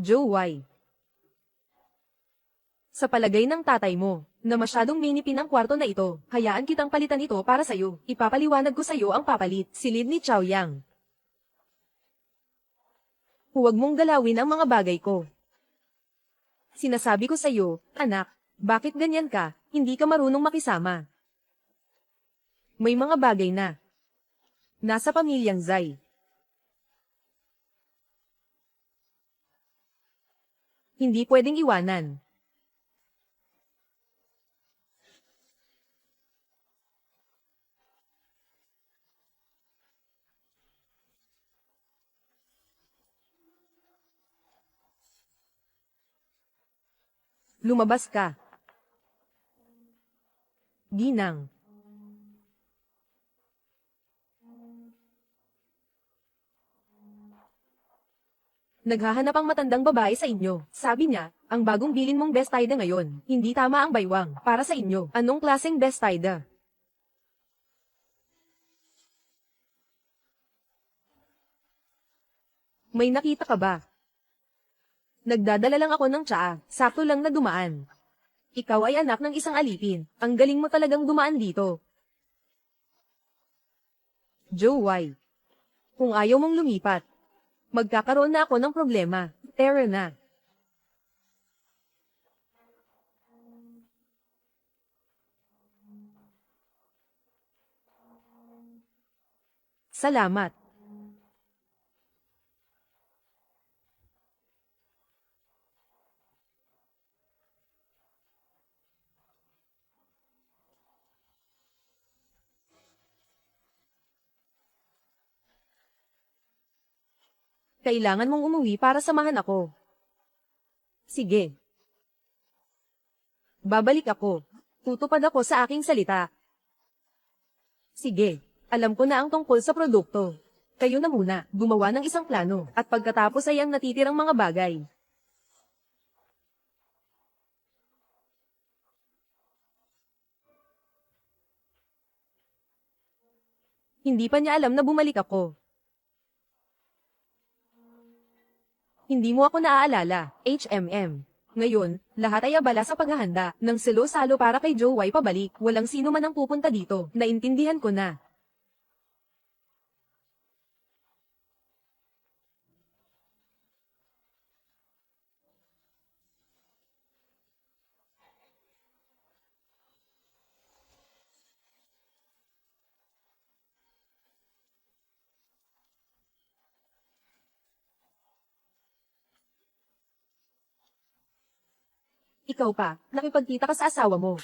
Joe Y. Sa palagay ng tatay mo, na masyadong minipin ang kwarto na ito, hayaan kitang palitan ito para sa'yo. Ipapaliwanag ko sa'yo ang papalit, silid ni Chao Yang. Huwag mong galawin ang mga bagay ko. Sinasabi ko sa'yo, anak, bakit ganyan ka, hindi ka marunong makisama. May mga bagay na. Nasa pamilyang Zai. Hindi pwedeng iwanan. Lumabas ka. Ginang. Naghahanap ang matandang babae sa inyo. Sabi niya, ang bagong bilin mong bestida ngayon. Hindi tama ang baywang. Para sa inyo. Anong klaseng bestida? May nakita ka ba? Nagdadala lang ako ng tsaa. Sakto lang na dumaan. Ikaw ay anak ng isang alipin. Ang galing mo talagang dumaan dito. Joe Y. Kung ayaw mong lumipat, magkakaroon na ako ng problema. Tara na. Salamat. Kailangan mong umuwi para samahan ako. Sige. Babalik ako. Tutupad ako sa aking salita. Sige. Alam ko na ang tungkol sa produkto. Kayo na muna, gumawa ng isang plano, at pagkatapos ay ang natitirang mga bagay. Hindi pa niya alam na bumalik ako. Hindi mo ako naaalala, HMM. Ngayon, lahat ay abala sa paghahanda ng salo-salo para kay Joe Y pabalik. Walang sino man ang pupunta dito. Naintindihan ko na. Ikaw pa, nakipagkita ka sa asawa mo.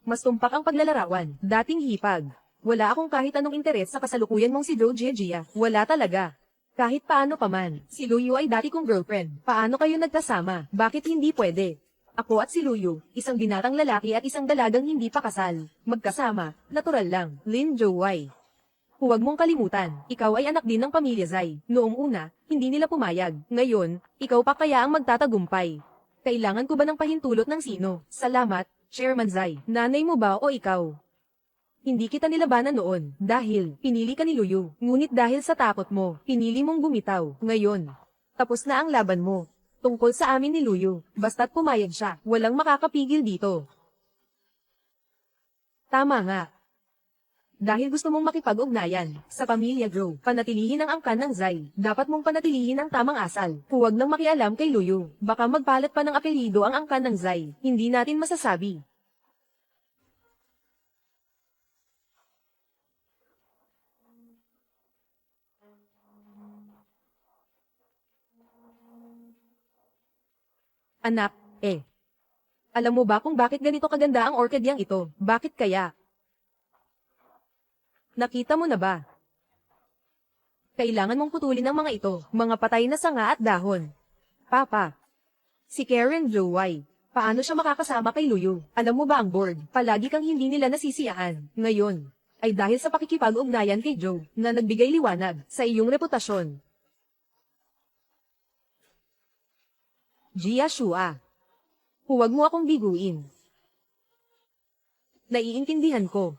Mas tumpak ang paglalarawan. Dating hipag. Wala akong kahit anong interes sa kasalukuyan mong si Joe Gia. Wala talaga. Kahit paano pa man, si Luyu ay dati kong girlfriend. Paano kayo nagkasama? Bakit hindi pwede? Ako at si Luyu, isang binatang lalaki at isang dalagang hindi pa kasal. Magkasama, natural lang. Lin Joy. Huwag mong kalimutan, ikaw ay anak din ng pamilya Zai. Noong una, hindi nila pumayag. Ngayon, ikaw pa kaya ang magtatagumpay. Kailangan ko ba ng pahintulot ng sino? Salamat, Chairman Zai. Nanay mo ba o ikaw? Hindi kita nilabanan noon, dahil pinili ka ni Luyu. Ngunit dahil sa takot mo, pinili mong bumitaw. Ngayon, tapos na ang laban mo. Tungkol sa amin ni Luyu, basta't pumayag siya, walang makakapigil dito. Tama nga. Dahil gusto mong makipag-ugnayan sa pamilya Joe, panatilihin ang angkan ng Zai. Dapat mong panatilihin ang tamang asal. Huwag nang makialam kay Luyu. Baka magpalat pa ng apelyido ang angkan ng Zai. Hindi natin masasabi. Anak, alam mo ba kung bakit ganito kaganda ang orchidyang ito? Bakit kaya? Nakita mo na ba? Kailangan mong putulin ang mga ito, mga patay na sanga at dahon. Papa. Si Karen Joy. Paano siya makakasama kay Luyu? Alam mo ba ang board? Palagi kang hindi nila nasisiyaan. Ngayon, ay dahil sa pakikipag-ugnayan kay Joe, na nagbigay liwanag sa iyong reputasyon. Gia Shua. Huwag mo akong biguin. Naiintindihan ko.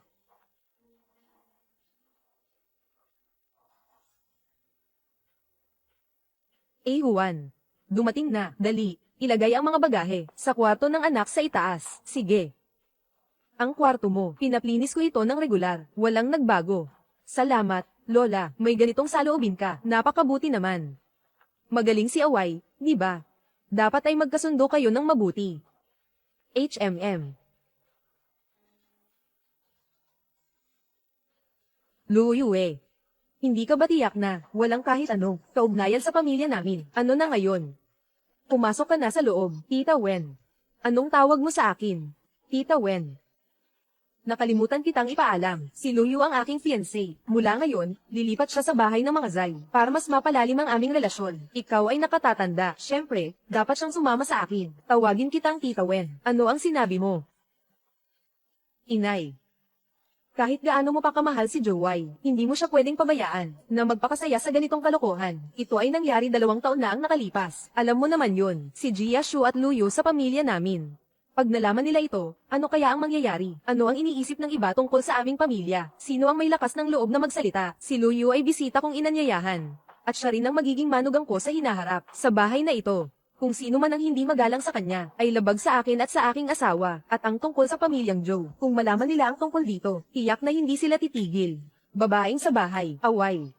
Juan. Dumating na, dali. Ilagay ang mga bagahe sa kwarto ng anak sa itaas. Sige. Ang kwarto mo, pinaplinis ko ito ng regular. Walang nagbago. Salamat, Lola. May ganitong saloobin ka. Napakabuti naman. Magaling si Away, di ba? Dapat ay magkasundo kayo ng mabuti. HMM. Luyu Hindi ka ba tiyak na, walang kahit ano, kaugnayan sa pamilya namin? Ano na ngayon? Pumasok ka na sa loob, Tita Wen. Anong tawag mo sa akin? Tita Wen. Nakalimutan kitang ipaalam, si Luyu ang aking fiancé. Mula ngayon, lilipat siya sa bahay ng mga Zai, para mas mapalalim ang aming relasyon. Ikaw ay nakatatanda, syempre, dapat siyang sumama sa akin. Tawagin kitang Tita Wen. Ano ang sinabi mo? Inay. Kahit gaano mo pa kamahal si Joey, hindi mo siya pwedeng pabayaan na magpakasaya sa ganitong kalokohan. Ito ay nangyari 2 taon na ang nakalipas. Alam mo naman yun, si Gia Shu at Luyu sa pamilya namin. Pag nalaman nila ito, ano kaya ang mangyayari? Ano ang iniisip ng iba tungkol sa aming pamilya? Sino ang may lakas ng loob na magsalita? Si Luyu ay bisita kong inanyayahan. At siya rin ang magiging manugang ko sa hinaharap, sa bahay na ito. Kung sino man ang hindi magalang sa kanya, ay labag sa akin at sa aking asawa, at ang tungkol sa pamilyang Joe. Kung malaman nila ang tungkol dito, tiyak na hindi sila titigil. Babaeng sa bahay, Away.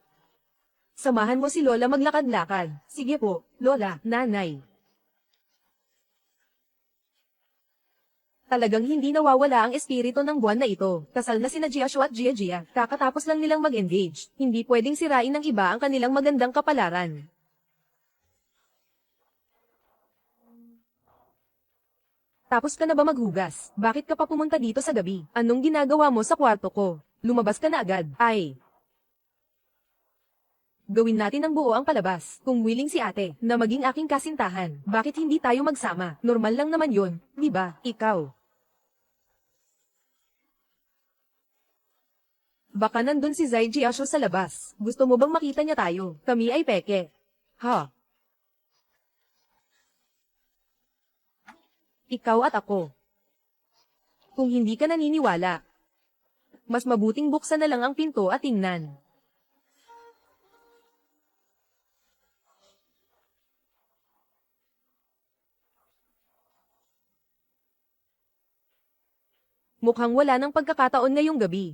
Samahan mo si Lola maglakad-lakad. Sige po, Lola, Nanay. Talagang hindi nawawala ang espiritu ng buwan na ito. Kasal na sina Jiashu at Gia. Kakatapos lang nilang mag-engage. Hindi pwedeng sirain ng iba ang kanilang magandang kapalaran. Tapos ka na ba maghugas? Bakit ka pa pumunta dito sa gabi? Anong ginagawa mo sa kwarto ko? Lumabas ka na agad. Gawin natin ang buo ang palabas. Kung willing si ate, na maging aking kasintahan, bakit hindi tayo magsama? Normal lang naman yun, di ba? Ikaw. Baka nandun si Zai Jiasho sa labas. Gusto mo bang makita niya tayo? Kami ay peke. Ha? Ikaw at ako. Kung hindi ka naniniwala, mas mabuting buksan na lang ang pinto at tingnan. Mukhang wala ng pagkakataon ngayong gabi.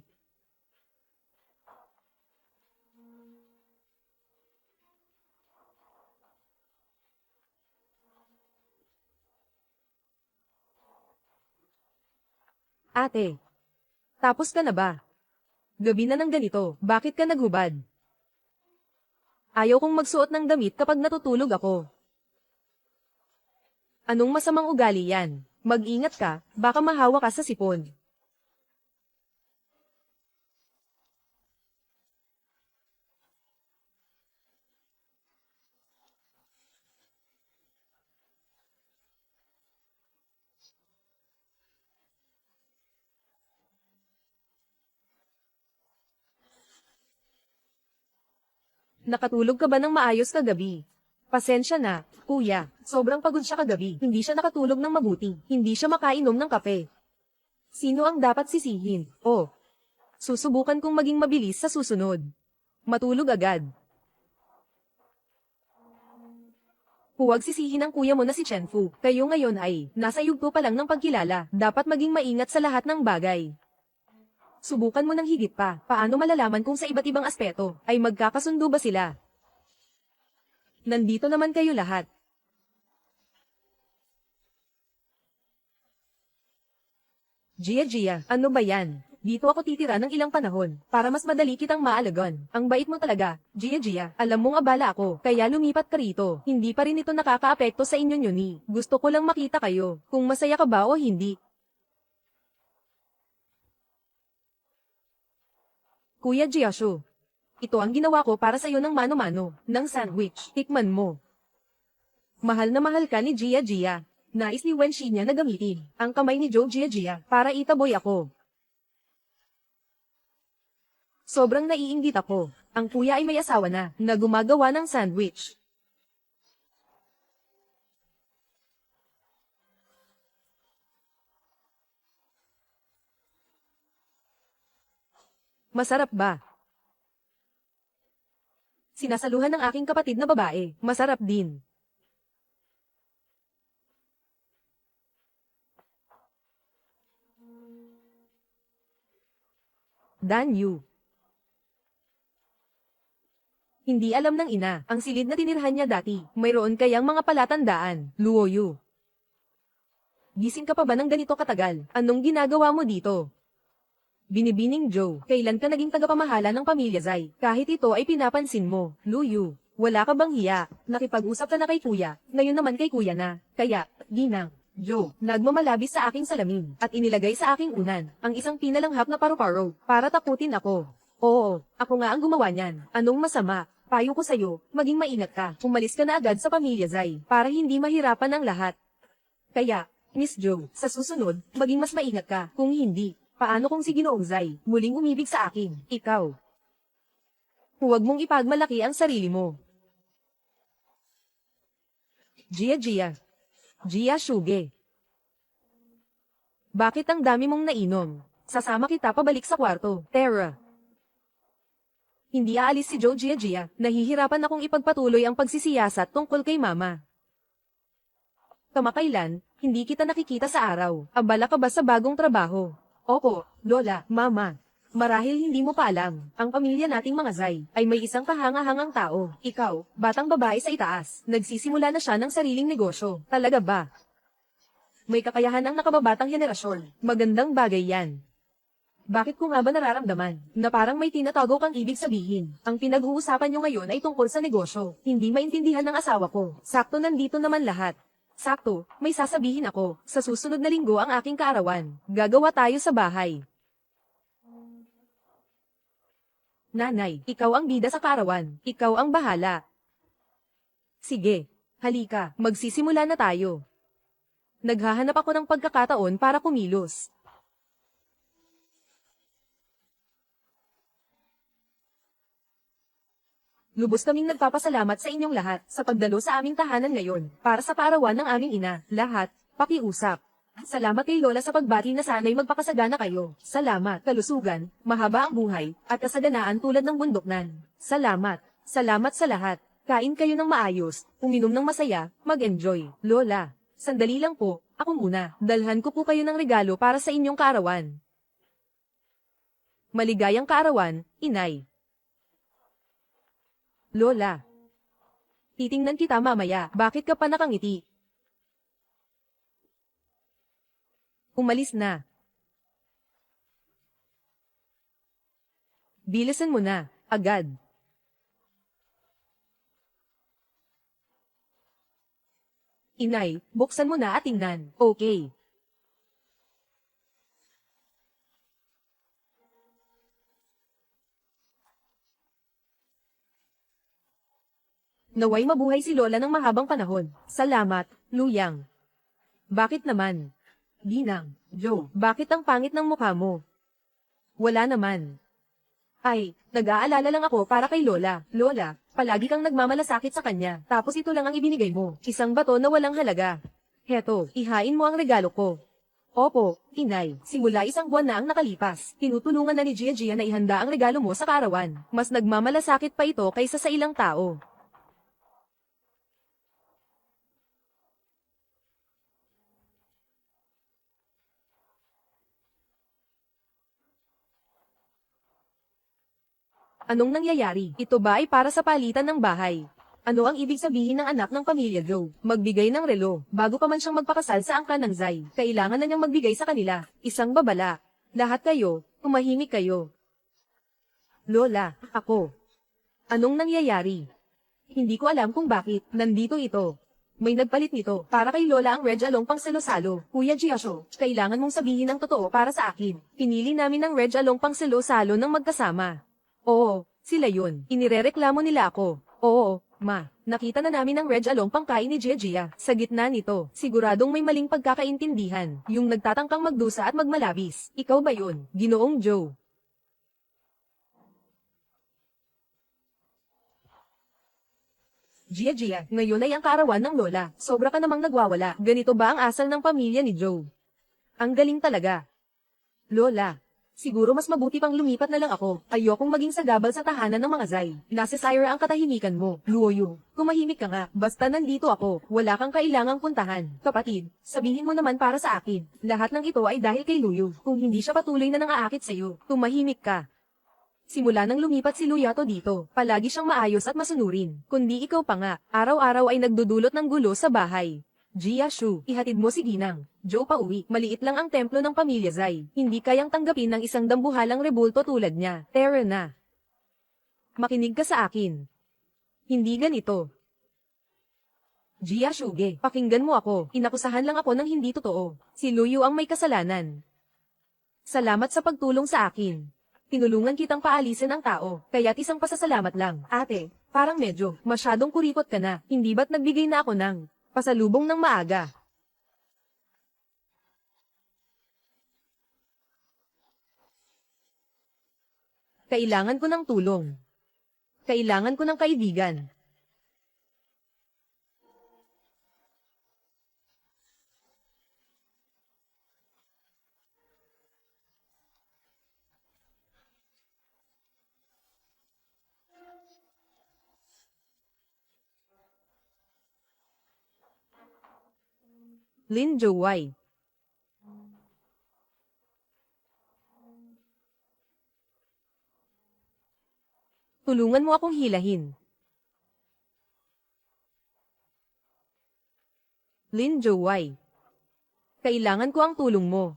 Ate, tapos ka na ba? Gabi na ng ganito, bakit ka naghubad? Ayaw kong magsuot ng damit kapag natutulog ako. Anong masamang ugali yan? Mag-ingat ka, baka mahawa ka sa sipon. Nakatulog ka ba ng maayos kagabi? Pasensya na, kuya. Sobrang pagod siya kagabi. Hindi siya nakatulog ng mabuti. Hindi siya makainom ng kape. Sino ang dapat sisihin? Oh, susubukan kong maging mabilis sa susunod. Matulog agad. Huwag sisihin ang kuya mo na si Chenfu. Kayo ngayon ay nasa yugto pa lang ng pagkilala. Dapat maging maingat sa lahat ng bagay. Subukan mo ng higit pa. Paano malalaman kung sa iba't ibang aspeto ay magkakasundo ba sila? Nandito naman kayo lahat. Gia, ano ba yan? Dito ako titira ng ilang panahon, para mas madali kitang maalagon. Ang bait mo talaga, Gia. Alam mong abala ako, kaya lumipat ka rito. Hindi pa rin ito nakakaapekto sa inyo ni. Gusto ko lang makita kayo, kung masaya ka ba o hindi. Kuya Jiashu, ito ang ginawa ko para sa'yo ng mano-mano, ng sandwich. Tikman mo. Mahal na mahal ka ni Gia. Nais ni Wenshi niya na gamitin ang kamay ni Joe Gia para itaboy ako. Sobrang naiinggit ako. Ang kuya ay may asawa na gumagawa ng sandwich. Masarap ba? Sinasaluhan ng aking kapatid na babae. Masarap din. Dan Yu. Hindi alam ng ina, ang silid na tinirhan niya dati. Mayroon kayang mga palatandaan, Luo Yu. Gising ka pa ba ng ganito katagal? Anong ginagawa mo dito? Binibining Joe, kailan ka naging tagapamahala ng pamilya Zai? Kahit ito ay pinapansin mo, Lu Yu. Wala ka bang hiya? Nakipag-usap ka na kay kuya, ngayon naman kay kuya na. Kaya, ginang, Joe, nagmamalabis sa aking salamin, at inilagay sa aking unan, ang isang pinalanghap na paru-paro, para takutin ako. Oo, ako nga ang gumawa niyan. Anong masama? Payo ko sa'yo, maging maingat ka. Umalis ka na agad sa pamilya Zai, para hindi mahirapan ang lahat. Kaya, Miss Joe, sa susunod, maging mas maingat ka. Kung hindi, paano kung si Ginoong Zai muling umibig sa akin? Ikaw. Huwag mong ipagmalaki ang sarili mo. Gia. Gia Shuge. Bakit ang dami mong nainom? Sasama kita pabalik sa kwarto. Tara. Hindi aalis si Joe Gia. Nahihirapan akong ipagpatuloy ang pagsisiyasat tungkol kay mama. Kamakailan, hindi kita nakikita sa araw. Abala ka ba sa bagong trabaho? Opo, Lola, Mama. Marahil hindi mo pa alam, ang pamilya nating mga Zai ay may isang kahanga-hangang tao. Ikaw, batang babae sa itaas, nagsisimula na siya ng sariling negosyo. Talaga ba? May kakayahan ang nakababatang henerasyon. Magandang bagay yan. Bakit ko nga ba nararamdaman na parang may tinatago kang ibig sabihin? Ang pinag-uusapan nyo ngayon ay tungkol sa negosyo. Hindi maintindihan ng asawa ko. Sakto nandito naman lahat. Sakto, may sasabihin ako. Sa susunod na linggo ang aking kaarawan. Gagawa tayo sa bahay. Nanay, ikaw ang bida sa kaarawan. Ikaw ang bahala. Sige, halika, magsisimula na tayo. Naghahanap ako ng pagkakataon para kumilos. Lubos kaming nagpapasalamat sa inyong lahat sa pagdalo sa aming tahanan ngayon para sa kaarawan ng aming ina. Lahat, pakiusap. Salamat kay Lola sa pagbati na sana'y magpakasagana kayo. Salamat, kalusugan, mahaba ang buhay, at kasaganaan tulad ng bundoknan. Salamat. Salamat sa lahat. Kain kayo ng maayos, uminom ng masaya, mag-enjoy. Lola, sandali lang po, ako muna. Dalhan ko po kayo ng regalo para sa inyong kaarawan. Maligayang kaarawan, inay. Lola. Titingnan kita mamaya, bakit ka pa nakangiti? Umalis na. Bilisan mo na, agad. Inay, buksan mo na at tingnan. Okay. Naway mabuhay si Lola ng mahabang panahon. Salamat, Luyang. Bakit naman? Ginang, Joe, bakit ang pangit ng mukha mo? Wala naman. Ay, nag-aalala lang ako para kay Lola. Lola, palagi kang nagmamalasakit sa kanya, tapos ito lang ang ibinigay mo. Isang bato na walang halaga. Heto, ihain mo ang regalo ko. Opo, Inay, simula isang buwan na ang nakalipas. Tinutulungan na ni Gia na ihanda ang regalo mo sa karawan. Mas nagmamalasakit pa ito kaysa sa ilang tao. Anong nangyayari? Ito ba ay para sa palitan ng bahay? Ano ang ibig sabihin ng anak ng pamilya Joe? Magbigay ng relo, bago pa man siyang magpakasal sa angkan ng Zai. Kailangan na niyang magbigay sa kanila. Isang babala. Lahat kayo, tumahimik kayo. Lola, ako. Anong nangyayari? Hindi ko alam kung bakit, nandito ito. May nagpalit nito, para kay Lola ang red along pang salo-salo. Kuya Giasho, kailangan mong sabihin ang totoo para sa akin. Pinili namin ng red along pang salo-salo ng magkasama. Oo, sila yun. Inirereklamo nila ako. Oo, ma. Nakita na namin ang red along pangkain ni Gia. Sa gitna nito, siguradong may maling pagkakaintindihan. Yung nagtatangkang magdusa at magmalabis. Ikaw ba yun, Ginoong Joe? Gia, ngayon ay ang kaarawan ng Lola. Sobra ka namang nagwawala. Ganito ba ang asal ng pamilya ni Joe? Ang galing talaga. Lola. Siguro mas mabuti pang lumipat na lang ako. Ayokong maging sagabal sa tahanan ng mga Zai. Nasisire ang katahimikan mo, Luoyu. Kumahimik ka nga, basta nandito ako. Wala kang kailangang puntahan. Kapatid, sabihin mo naman para sa akin. Lahat ng ito ay dahil kay Luyu. Kung hindi siya patuloy na nang-aakit sa'yo, tumahimik ka. Simula nang lumipat si Luyato dito, palagi siyang maayos at masunurin. Kundi ikaw pa nga, araw-araw ay nagdudulot ng gulo sa bahay. Giashu, ihatid mo si Ginang. Joe pauwi, maliit lang ang templo ng pamilya Zai. Hindi kayang tanggapin ng isang dambuhalang rebulto tulad niya. Terror na. Makinig ka sa akin. Hindi ganito. Giashuge, pakinggan mo ako. Inakusahan lang ako ng hindi totoo. Si Luyu ang may kasalanan. Salamat sa pagtulong sa akin. Tinulungan kitang paalisin ang tao, kaya't isang pasasalamat lang. Ate, parang medyo, masyadong kuripot ka na. Hindi ba't nagbigay na ako ng pasalubong ng maaga? Kailangan ko ng tulong. Kailangan ko ng kaibigan. Lin Jowai. Tulungan mo akong hilahin. Lin Jowai. Kailangan ko ang tulong mo.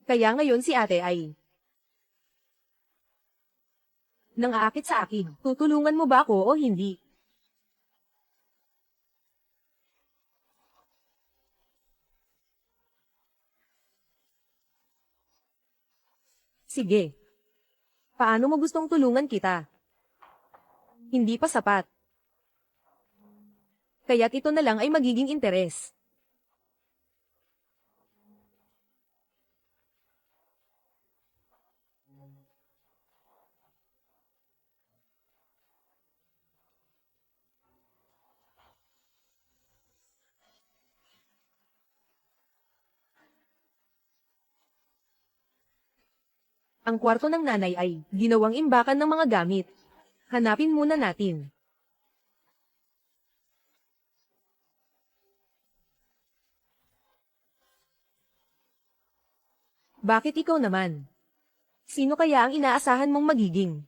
Kaya ngayon si ate ay nang-aakit sa akin. Tutulungan mo ba ako o hindi? Sige. Paano mo gustong tulungan kita? Hindi pa sapat. Kaya't ito na lang ay magiging interes. Ang kwarto ng nanay ay ginawang imbakan ng mga gamit. Hanapin muna natin. Bakit ikaw naman? Sino kaya ang inaasahan mong magiging?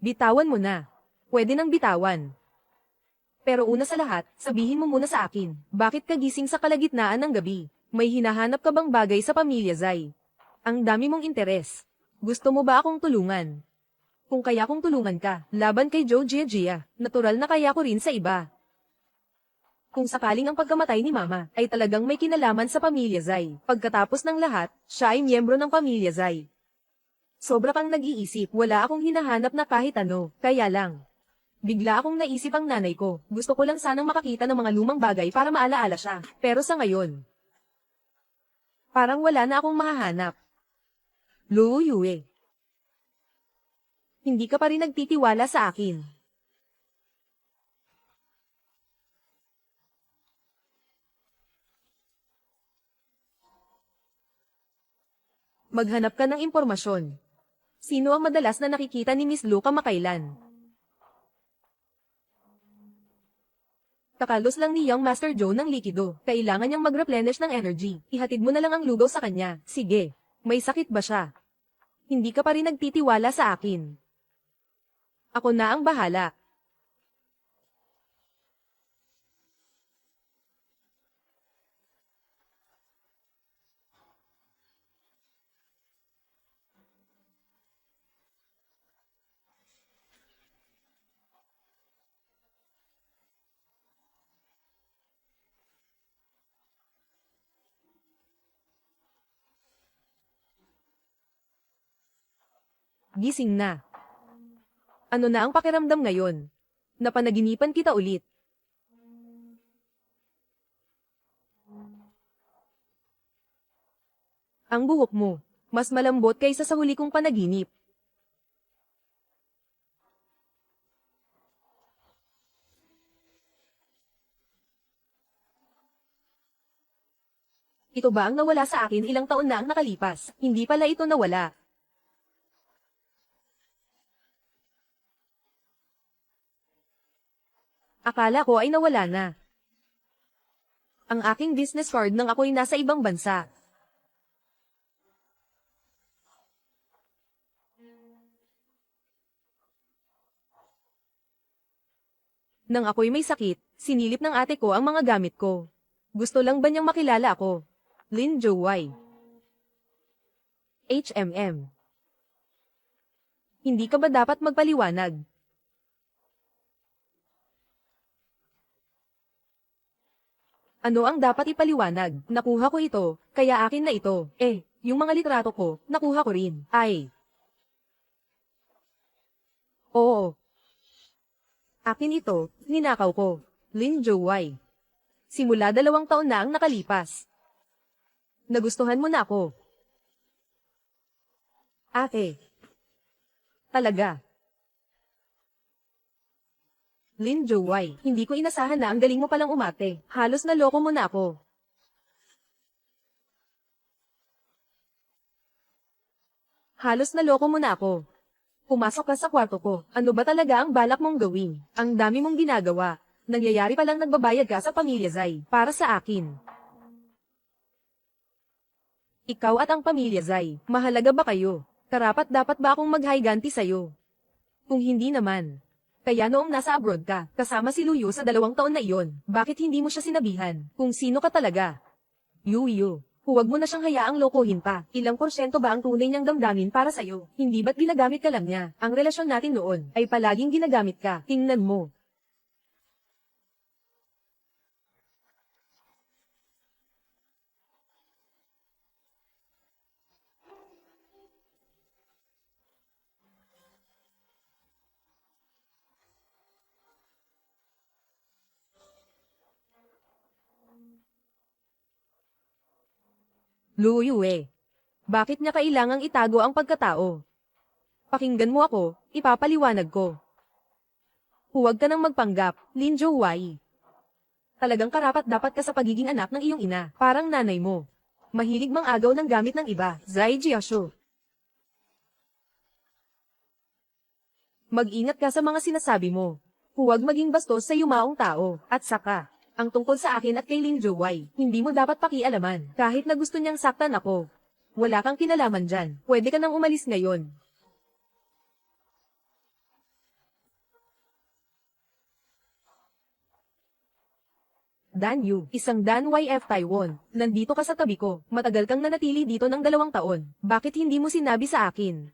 Bitawan mo na. Pwede nang bitawan. Pero una sa lahat, sabihin mo muna sa akin, bakit ka gising sa kalagitnaan ng gabi? May hinahanap ka bang bagay sa pamilya Zai? Ang dami mong interes. Gusto mo ba akong tulungan? Kung kaya kong tulungan ka, laban kay Joe Gia, natural na kaya ko rin sa iba. Kung sakaling ang pagkamatay ni Mama ay talagang may kinalaman sa pamilya Zai, pagkatapos ng lahat, siya ay miyembro ng pamilya Zai. Sobra kang nag-iisip, wala akong hinahanap na kahit ano, kaya lang. Bigla akong naisip ang nanay ko, gusto ko lang sanang makakita ng mga lumang bagay para maalaala siya, pero sa ngayon, parang wala na akong mahahanap. Luo Yue. Hindi ka pa rin nagtitiwala sa akin. Maghanap ka ng impormasyon. Sino ang madalas na nakikita ni Miss Lu kamakailan? Kakalos lang ni Young Master Joe ng likido. Kailangan niyang mag-replenish ng energy. Ihatid mo na lang ang lugaw sa kanya. Sige. May sakit ba siya? Hindi ka pa rin nagtitiwala sa akin. Ako na ang bahala. Gising na. Ano na ang pakiramdam ngayon? Napanaginipan kita ulit. Ang buhok mo, mas malambot kaysa sa huli kong panaginip. Ito ba ang nawala sa akin ilang taon na ang nakalipas? Hindi pala ito nawala. Akala ko ay nawala na. Ang aking business card nang ako'y nasa ibang bansa. Nang ako'y may sakit, sinilip ng ate ko ang mga gamit ko. Gusto lang ba niyang makilala ako? Lin Jowai. HMM. Hindi ka ba dapat magpaliwanag? Ano ang dapat ipaliwanag? Nakuha ko ito, kaya akin na ito. Yung mga litrato ko, nakuha ko rin. Ay. Oo. Akin ito, ninakaw ko. Lin Jowai. Simula 2 taon na ang nakalipas. Nagustuhan mo na ako. Ate. Talaga. Lin Jowai, hindi ko inasahan na ang galing mo palang umate. Halos naloko mo na ako. Halos naloko mo na ako. Pumasok ka sa kwarto ko. Ano ba talaga ang balak mong gawin? Ang dami mong ginagawa. Nangyayari palang nagbabayad ka sa pamilya Zai, para sa akin. Ikaw at ang pamilya Zai, mahalaga ba kayo? Karapat dapat ba akong maghayganti sa'yo? Kung hindi naman. Kaya noong nasa abroad ka, kasama si Luyo sa 2 taon na iyon, bakit hindi mo siya sinabihan kung sino ka talaga? Yuyo, huwag mo na siyang hayaang lokohin pa. Ilang porsyento ba ang tunay niyang damdamin para sa'yo? Hindi ba't ginagamit ka lang niya? Ang relasyon natin noon ay palaging ginagamit ka. Tingnan mo. Luyo Bakit niya kailangang itago ang pagkatao? Pakinggan mo ako, ipapaliwanag ko. Huwag ka nang magpanggap, Lin Jowai. Talagang karapat dapat ka sa pagiging anak ng iyong ina, parang nanay mo. Mahilig mang agaw ng gamit ng iba, Zai Jiashu. Mag-ingat ka sa mga sinasabi mo. Huwag maging bastos sa yumaong tao, at saka, ang tungkol sa akin at kay Lin Jowai, hindi mo dapat pakialaman, kahit na gusto niyang saktan ako. Wala kang kinalaman dyan, pwede ka nang umalis ngayon. Dan Yu, isang Dan YF Taiwan. Nandito ka sa tabi ko. Matagal kang nanatili dito ng 2 taon. Bakit hindi mo sinabi sa akin?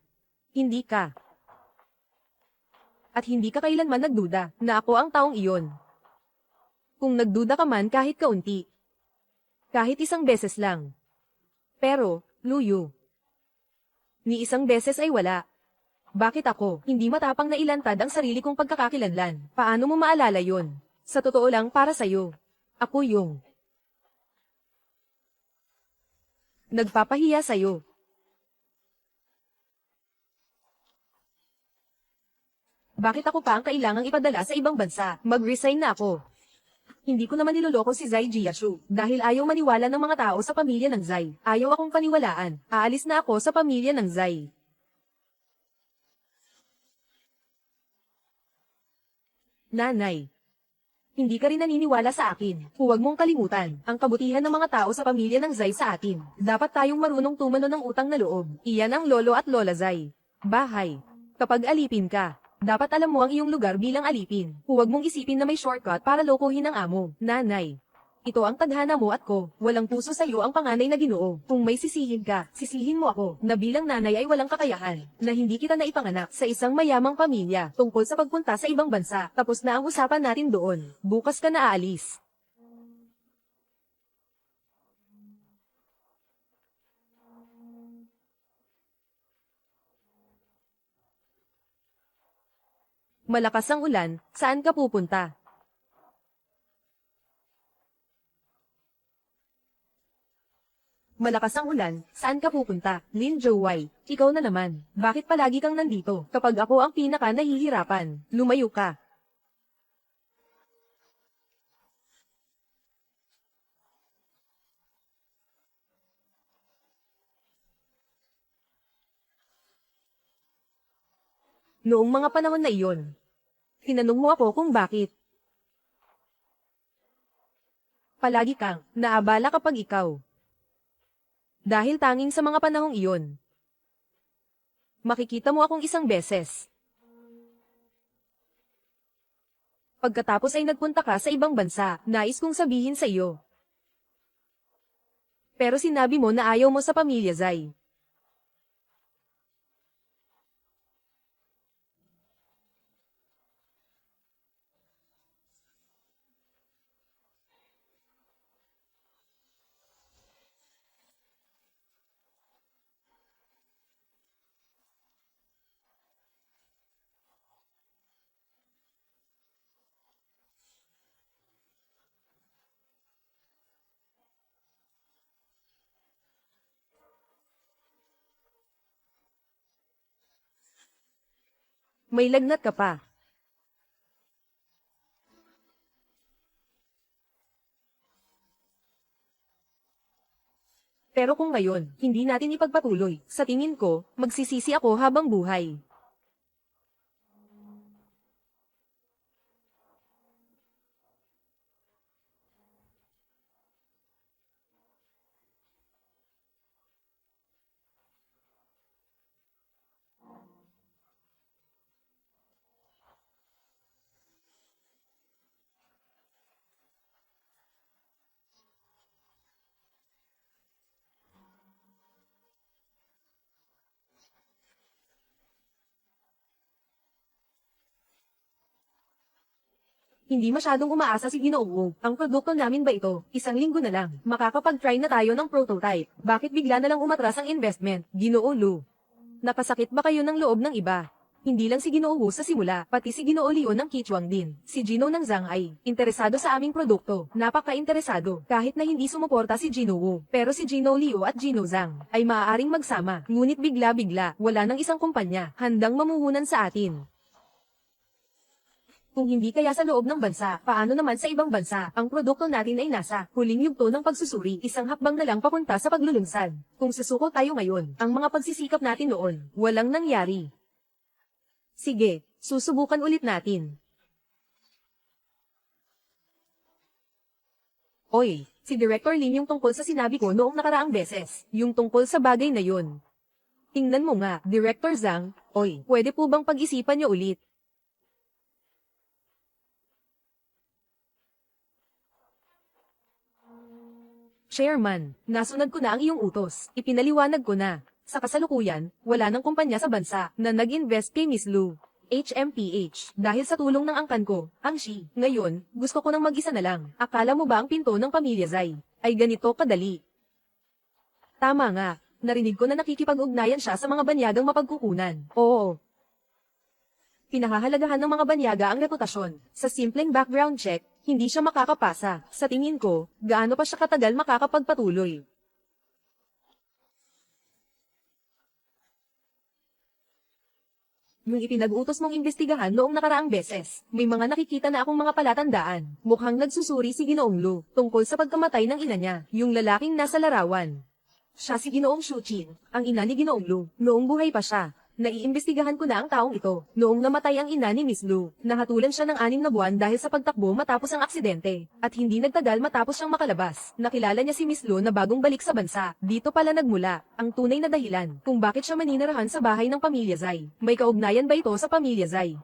Hindi ka. At hindi ka kailanman nagduda na ako ang taong iyon. Kung nagduda ka man kahit kaunti. Kahit isang beses lang. Pero, Luyu. Ni isang beses ay wala. Bakit ako, hindi matapang na ilantad ang sarili kong pagkakakilanlan? Paano mo maalala yon? Sa totoo lang para sa'yo. Ako yung nagpapahiya sa'yo. Bakit ako pa ang kailangang ipadala sa ibang bansa? Mag-resign na ako. Hindi ko naman niloloko si Zai Jiashu, dahil ayaw maniwala ng mga tao sa pamilya ng Zai. Ayaw akong paniwalaan. Aalis na ako sa pamilya ng Zai. Nanay. Hindi ka rin naniniwala sa akin. Huwag mong kalimutan, ang kabutihan ng mga tao sa pamilya ng Zai sa atin. Dapat tayong marunong tumano ng utang na loob. Iyan ang lolo at lola Zai. Bahay. Kapag alipin ka, dapat alam mo ang iyong lugar bilang alipin. Huwag mong isipin na may shortcut para lokohin ang amo. Nanay. Ito ang tadhana mo at ko. Walang puso sa iyo ang panganay na Ginoo. Kung may sisihin ka, sisihin mo ako, na bilang nanay ay walang kakayahan, na hindi kita naipanganak sa isang mayamang pamilya, tungkol sa pagpunta sa ibang bansa. Tapos na ang usapan natin doon. Bukas ka na aalis. Malakas ang ulan, saan ka pupunta? Malakas ang ulan, saan ka pupunta? Lin Zhouwei, ikaw na naman. Bakit palagi kang nandito? Kapag ako ang pinaka nahihirapan, lumayo ka. Noong mga panahon na iyon, tinanong mo ako kung bakit. Palagi kang naabala kapag ikaw. Dahil tanging sa mga panahong iyon, makikita mo akong isang beses. Pagkatapos ay nagpunta ka sa ibang bansa, nais kong sabihin sa iyo. Pero sinabi mo na ayaw mo sa pamilya Zai. May lagnat ka pa. Pero kung ngayon, hindi natin ipagpatuloy, sa tingin ko, magsisisi ako habang buhay. Hindi masyadong umaasa si Ginoo. Ang produkto namin ba ito? Isang linggo na lang. Makakapag-try na tayo ng prototype. Bakit bigla na lang umatras ang investment? Ginoo Lu. Nakasakit ba kayo ng loob ng iba? Hindi lang si Ginoo Wu sa simula, pati si Ginoo Leo ng Kichwang din. Si Gino ng Zhang ay interesado sa aming produkto. Napaka-interesado. Kahit na hindi sumuporta si Gino Wu. Pero si Gino Leo at Gino Zhang ay maaaring magsama. Ngunit bigla-bigla, wala nang isang kumpanya handang mamuhunan sa atin. Kung hindi kaya sa loob ng bansa, paano naman sa ibang bansa? Ang produkto natin ay nasa huling yugto ng pagsusuri, isang hakbang na lang papunta sa paglulunsad. Kung susuko tayo ngayon, ang mga pagsisikap natin noon, walang nangyari. Sige, susubukan ulit natin. Oy, si Director Lin yung tungkol sa sinabi ko noong nakaraang beses, yung tungkol sa bagay na yun. Tingnan mo nga, Director Zhang, oy, pwede po bang pag-isipan niyo ulit? Chairman, nasunod ko na ang iyong utos. Ipinaliwanag ko na. Sa kasalukuyan, wala ng kumpanya sa bansa na nag-invest kay Miss Lu. HMPH. Dahil sa tulong ng angkan ko, ang Shi. Ngayon, gusto ko nang mag-isa na lang. Akala mo ba ang pinto ng pamilya Zai ay ganito kadali? Tama nga. Narinig ko na nakikipag-ugnayan siya sa mga banyagang mapagkukunan. Oo. Pinahahalagahan ng mga banyaga ang reputasyon. Sa simpleng background check, hindi siya makakapasa. Sa tingin ko, gaano pa siya katagal makakapagpatuloy? Nung ipinag-utos mong imbestigahan noong nakaraang beses, may mga nakikita na akong mga palatandaan. Mukhang nagsusuri si Ginoong Lu tungkol sa pagkamatay ng ina niya, yung lalaking nasa larawan. Siya si Ginoong Shuqin, ang ina ni Ginoong Lu, noong buhay pa siya. Naiimbestigahan ko na ang taong ito. Noong namatay ang ina ni Miss Lu, nahatulan siya ng 6 na buwan dahil sa pagtakbo matapos ang aksidente. At hindi nagtagal matapos siyang makalabas. Nakilala niya si Miss Lu na bagong balik sa bansa. Dito pala nagmula ang tunay na dahilan kung bakit siya maninirahan sa bahay ng pamilya Zai. May kaugnayan ba ito sa pamilya Zai?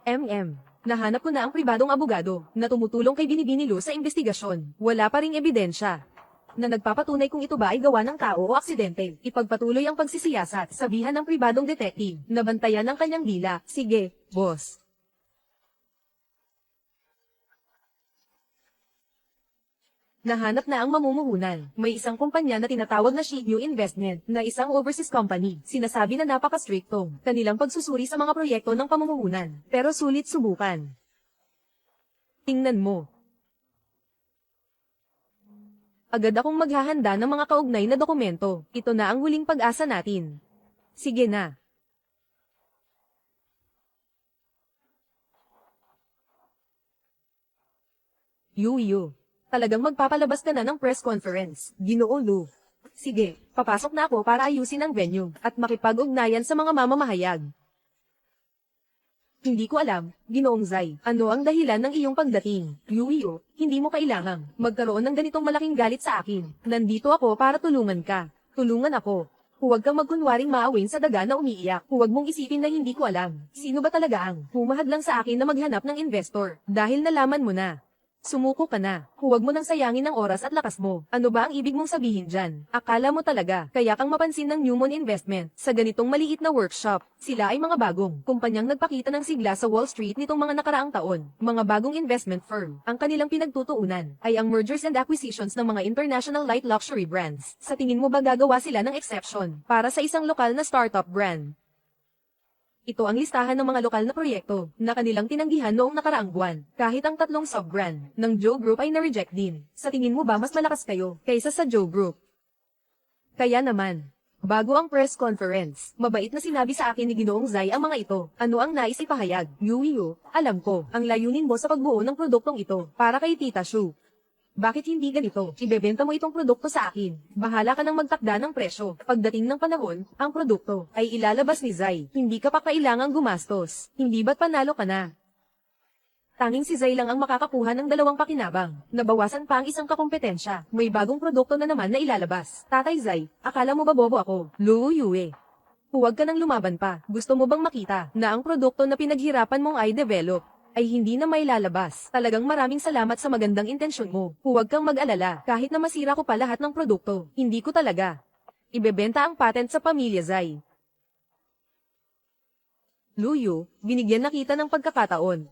Nahanap ko na ang pribadong abogado na tumutulong kay Binibini Lu sa investigasyon. Wala pa ring ebidensya na nagpapatunay kung ito ba ay gawa ng tao o aksidente. Ipagpatuloy ang pagsisiyasat, sabihan ng pribadong detective, na bantayan ng kanyang dila. Sige, boss. Nahanap na ang mamumuhunan. May isang kumpanya na tinatawag na Shigyu Investment, na isang overseas company. Sinasabi na napaka-stricto kanilang pagsusuri sa mga proyekto ng pamumuhunan. Pero sulit subukan. Tingnan mo. Agad akong maghahanda ng mga kaugnay na dokumento. Ito na ang huling pag-asa natin. Sige na. Yu. Talagang magpapalabas ka na ng press conference. Ginoo Lu. Sige, papasok na ako para ayusin ang venue at makipag-ugnayan sa mga mamamahayag. Hindi ko alam, Ginoong Zai, ano ang dahilan ng iyong pagdating. Yu, hindi mo kailangang magkaroon ng ganitong malaking galit sa akin. Nandito ako para tulungan ka. Tulungan ako. Huwag kang magkunwaring maawin sa daga na umiiyak. Huwag mong isipin na hindi ko alam. Sino ba talaga ang humahad lang sa akin na maghanap ng investor? Dahil nalaman mo na. Sumuko ka na. Huwag mo nang sayangin ang oras at lakas mo. Ano ba ang ibig mong sabihin dyan? Akala mo talaga, kaya kang mapansin ng Newmont Investment sa ganitong maliit na workshop. Sila ay mga bagong kumpanyang nagpakita ng sigla sa Wall Street nitong mga nakaraang taon. Mga bagong investment firm. Ang kanilang pinagtutuunan ay ang mergers and acquisitions ng mga international light luxury brands. Sa tingin mo ba gagawa sila ng exception para sa isang lokal na startup brand? Ito ang listahan ng mga lokal na proyekto na kanilang tinanggihan noong nakaraang buwan. Kahit ang 3 sub-brand ng Joe Group ay na-reject din. Sa tingin mo ba mas malakas kayo kaysa sa Joe Group? Kaya naman, bago ang press conference, mabait na sinabi sa akin ni Ginoong Zai ang mga ito. Ano ang nais ipahayag? Yu, alam ko, ang layunin mo sa pagbuo ng produktong ito para kay Tita Shu. Bakit hindi ganito? Ibebenta mo itong produkto sa akin. Bahala ka nang magtakda ng presyo. Pagdating ng panahon, ang produkto ay ilalabas ni Zai. Hindi ka pa kailangang gumastos. Hindi ba't panalo ka na? Tanging si Zai lang ang makakakuha ng 2 pakinabang. Nabawasan pa ang isang kakompetensya. May bagong produkto na naman na ilalabas. Tatay Zai, akala mo ba bobo ako? Lu Yue. Huwag ka nang lumaban pa. Gusto mo bang makita na ang produkto na pinaghirapan mong ay develop ay hindi na may lalabas. Talagang maraming salamat sa magandang intensyon mo. Huwag kang mag-alala, kahit na masira ko pa lahat ng produkto. Hindi ko talaga ibebenta ang patent sa pamilya Zai. Luyu, binigyan na kita ng pagkakataon.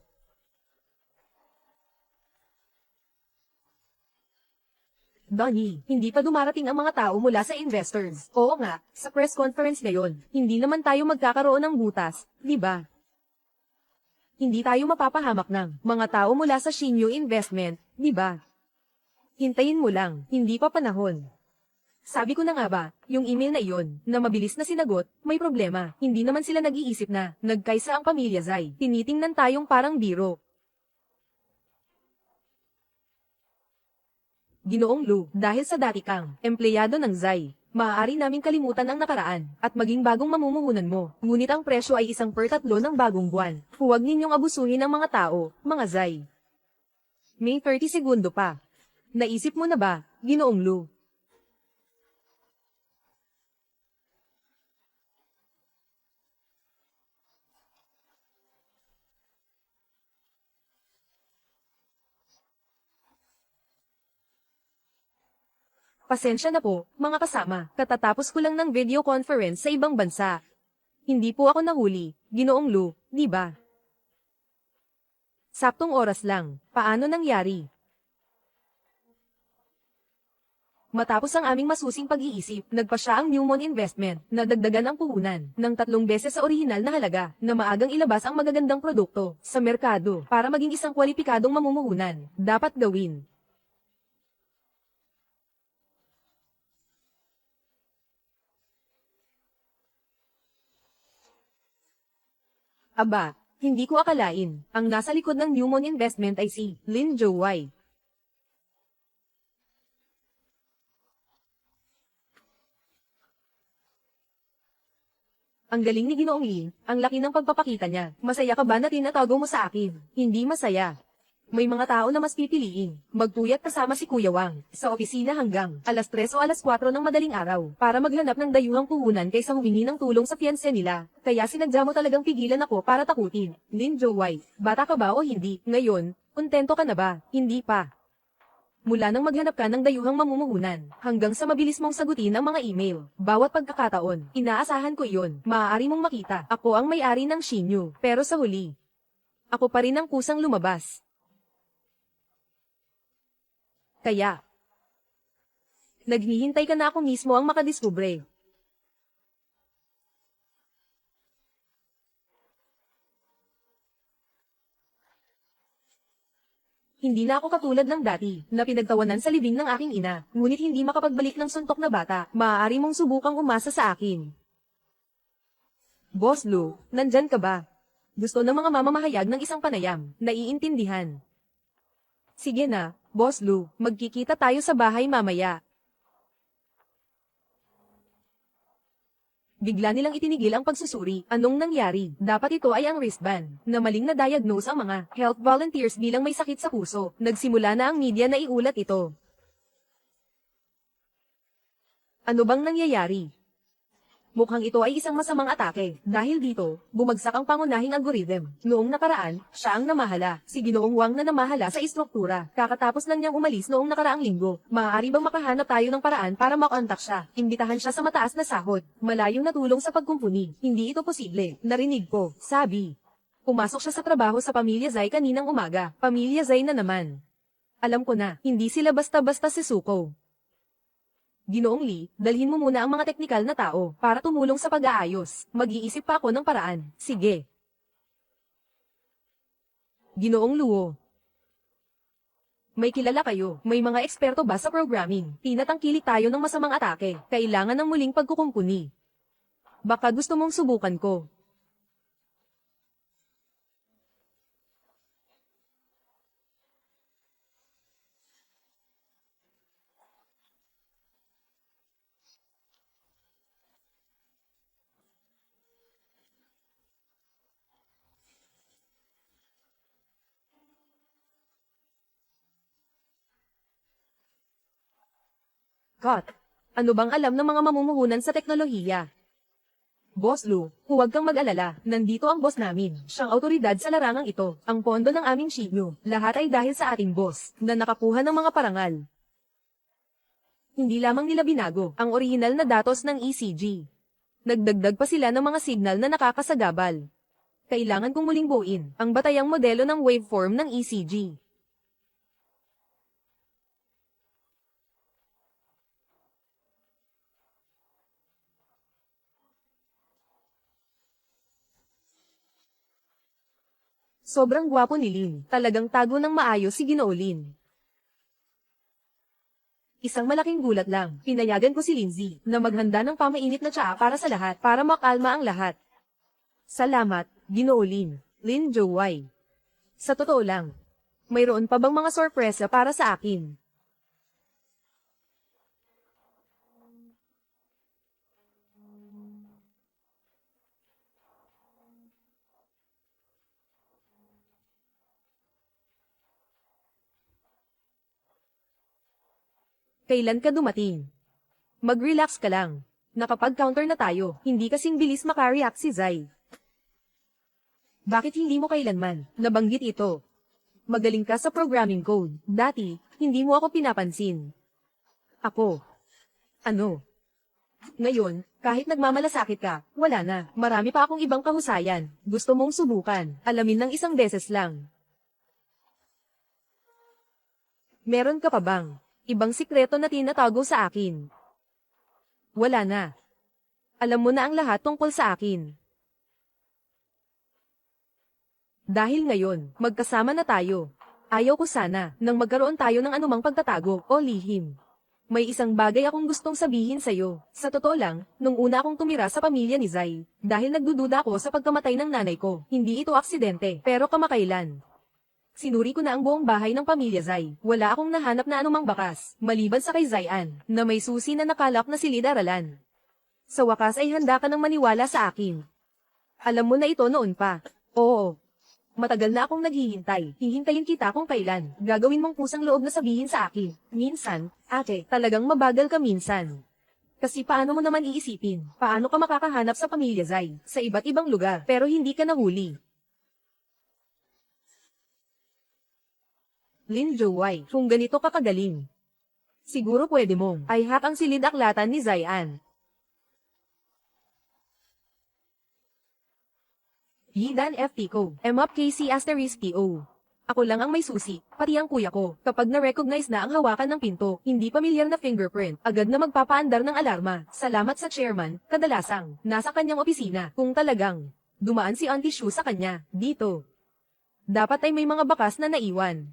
Donnie, hindi pa dumarating ang mga tao mula sa investors. Oo nga, sa press conference ngayon, hindi naman tayo magkakaroon ng butas, di ba? Hindi tayo mapapahamak ng mga tao mula sa Shinyu Investment, di ba? Hintayin mo lang, hindi pa panahon. Sabi ko na nga ba, yung email na iyon, na mabilis na sinagot, may problema. Hindi naman sila nag-iisip na, nagkaisa ang pamilya Zai. Tinitingnan tayong parang biro. Ginoong Lu, dahil sa dati kang empleyado ng Zai, maaari naming kalimutan ang nakaraan, at maging bagong mamumuhunan mo. Ngunit ang presyo ay 1/3 ng bagong buwan. Huwag ninyong abusuhin ang mga tao, mga Zai. May 30 segundo pa. Naisip mo na ba, Ginoong Lu? Pasensya na po, mga kasama. Katatapos ko lang ng video conference sa ibang bansa. Hindi po ako nahuli, Ginoong Lu, di ba? Saktong oras lang. Paano nangyari? Matapos ang aming masusing pag-iisip, nagpa siya ang Newmont Investment na dagdagan ang puhunan ng 3 beses sa orihinal na halaga na maagang ilabas ang magagandang produkto sa merkado para maging isang kwalipikadong mamumuhunan. Dapat gawin. Aba, hindi ko akalain, ang nasa likod ng Newmont Investment ay si Lin Zhouwei. Ang galing ni Ginoong Lin, ang laki ng pagpapakita niya. Masaya ka ba na tinatago mo sa akin? Hindi masaya. May mga tao na mas pipiliin. Magpuyat kasama si Kuya Wang sa opisina hanggang alas 3 o alas 4 ng madaling araw para maghanap ng dayuhang puhunan kaysa humingi ng tulong sa fiancé nila. Kaya sinadya mo talagang pigilan ako para takutin. Lin Zhouwei, bata ka ba o hindi? Ngayon, kontento ka na ba? Hindi pa. Mula nang maghanap ka ng dayuhang mamumuhunan, hanggang sa mabilis mong sagutin ang mga email, bawat pagkakataon, inaasahan ko iyon, maaari mong makita, ako ang may-ari ng Shinyu, pero sa huli, ako pa rin ang kusang lumabas. Kaya, naghihintay ka na ako mismo ang makadiskubre. Hindi na ako katulad ng dati, na pinagtawanan sa libing ng aking ina, ngunit hindi makapagbalik ng suntok na bata, maaari mong subukang umasa sa akin. Boss Lu, nandyan ka ba? Gusto ng mga mamamahayag ng isang panayam, naiintindihan. Sige na, Boss Lu, magkikita tayo sa bahay mamaya. Bigla nilang itinigil ang pagsusuri. Anong nangyari? Dapat ito ay ang wristband, na maling na-diagnose ang mga health volunteers bilang may sakit sa puso. Nagsimula na ang media na iulat ito. Ano bang nangyayari? Mukhang ito ay isang masamang atake. Dahil dito, bumagsak ang pangunahing algorithm. Noong nakaraan, siya ang namahala. Si Ginoong Wang na namahala sa istruktura. Kakatapos lang niyang umalis noong nakaraang linggo. Maaari bang makahanap tayo ng paraan para makontak siya? Imbitahan siya sa mataas na sahod. Malayong natulong sa pagkumpuni. Hindi ito posible. Narinig ko. Sabi. Pumasok siya sa trabaho sa Pamilya Zai kaninang umaga. Pamilya Zai na naman. Alam ko na, hindi sila basta-basta sisuko. Ginoong Li, dalhin mo muna ang mga teknikal na tao para tumulong sa pag-aayos. Mag-iisip pa ako ng paraan. Sige. Ginoong Luo. May kilala kayo, may mga eksperto ba sa programming? Tinatangkilik tayo ng masamang atake. Kailangan ng muling pagkukumpuni. Baka gusto mong subukan ko. Cut. Ano bang alam ng mga mamumuhunan sa teknolohiya? Boss Lu, huwag kang mag-alala, nandito ang boss namin. Siyang autoridad sa larangang ito, ang pondo ng aming Shinyu. Lahat ay dahil sa ating boss, na nakakuha ng mga parangal. Hindi lamang nila binago ang orihinal na datos ng ECG. Nagdagdag pa sila ng mga signal na nakakasagabal. Kailangan kong muling buuin ang batayang modelo ng waveform ng ECG. Sobrang gwapo ni Lin. Talagang tago ng maayos si Ginoo Lin. Isang malaking gulat lang. Pinayagan ko si Lindsay na maghanda ng pamainit na tsaa para sa lahat para makalma ang lahat. Salamat, Ginoo Lin. Lin Zhouwei. Sa totoo lang, mayroon pa bang mga sorpresa para sa akin? Kailan ka dumating? Mag-relax ka lang. Nakapag-counter na tayo, hindi kasing bilis makareact si Zai. Bakit hindi mo kailanman nabanggit ito? Magaling ka sa programming code. Dati, hindi mo ako pinapansin. Ako, Ano? Ngayon, kahit nagmamalasakit ka, wala na. Marami pa akong ibang kahusayan. Gusto mong subukan. Alamin ng isang beses lang. Meron ka pa bang ibang sikreto na tinatago sa akin? Wala na. Alam mo na ang lahat tungkol sa akin. Dahil ngayon, magkasama na tayo. Ayaw ko sana nang magkaroon tayo ng anumang pagtatago o lihim. May isang bagay akong gustong sabihin sa'yo. Sa totoo lang, nung una akong tumira sa pamilya ni Zai, dahil nagdududa ako sa pagkamatay ng nanay ko, hindi ito aksidente, pero kamakailan. Sinuri ko na ang buong bahay ng pamilya Zai. Wala akong nahanap na anumang bakas, maliban sa kay Zaian, na may susi na nakalak na silid-aralan. Sa wakas ay handa ka ng maniwala sa akin. Alam mo na ito noon pa. Oo. Matagal na akong naghihintay. Hihintayin kita kung kailan. Gagawin mong kusang loob na sabihin sa akin. Minsan, ate, talagang mabagal ka minsan. Kasi paano mo naman iisipin? Paano ka makakahanap sa pamilya Zai? Sa iba't ibang lugar, pero hindi ka nahuli. Lin Zhouwei, kung ganito ka kagaling, siguro pwede mong i-hack ang silid-aklatan ni Zaian. Yidan FT ko, MUP KC asterisk PO. Ako lang ang may susi, pati ang kuya ko. Kapag na-recognize na ang hawakan ng pinto, hindi pamilyar na fingerprint, agad na magpapaandar ng alarma. Salamat sa chairman, kadalasang, nasa kanyang opisina. Kung talagang dumaan si Auntie Shu sa kanya, dito. Dapat ay may mga bakas na naiwan.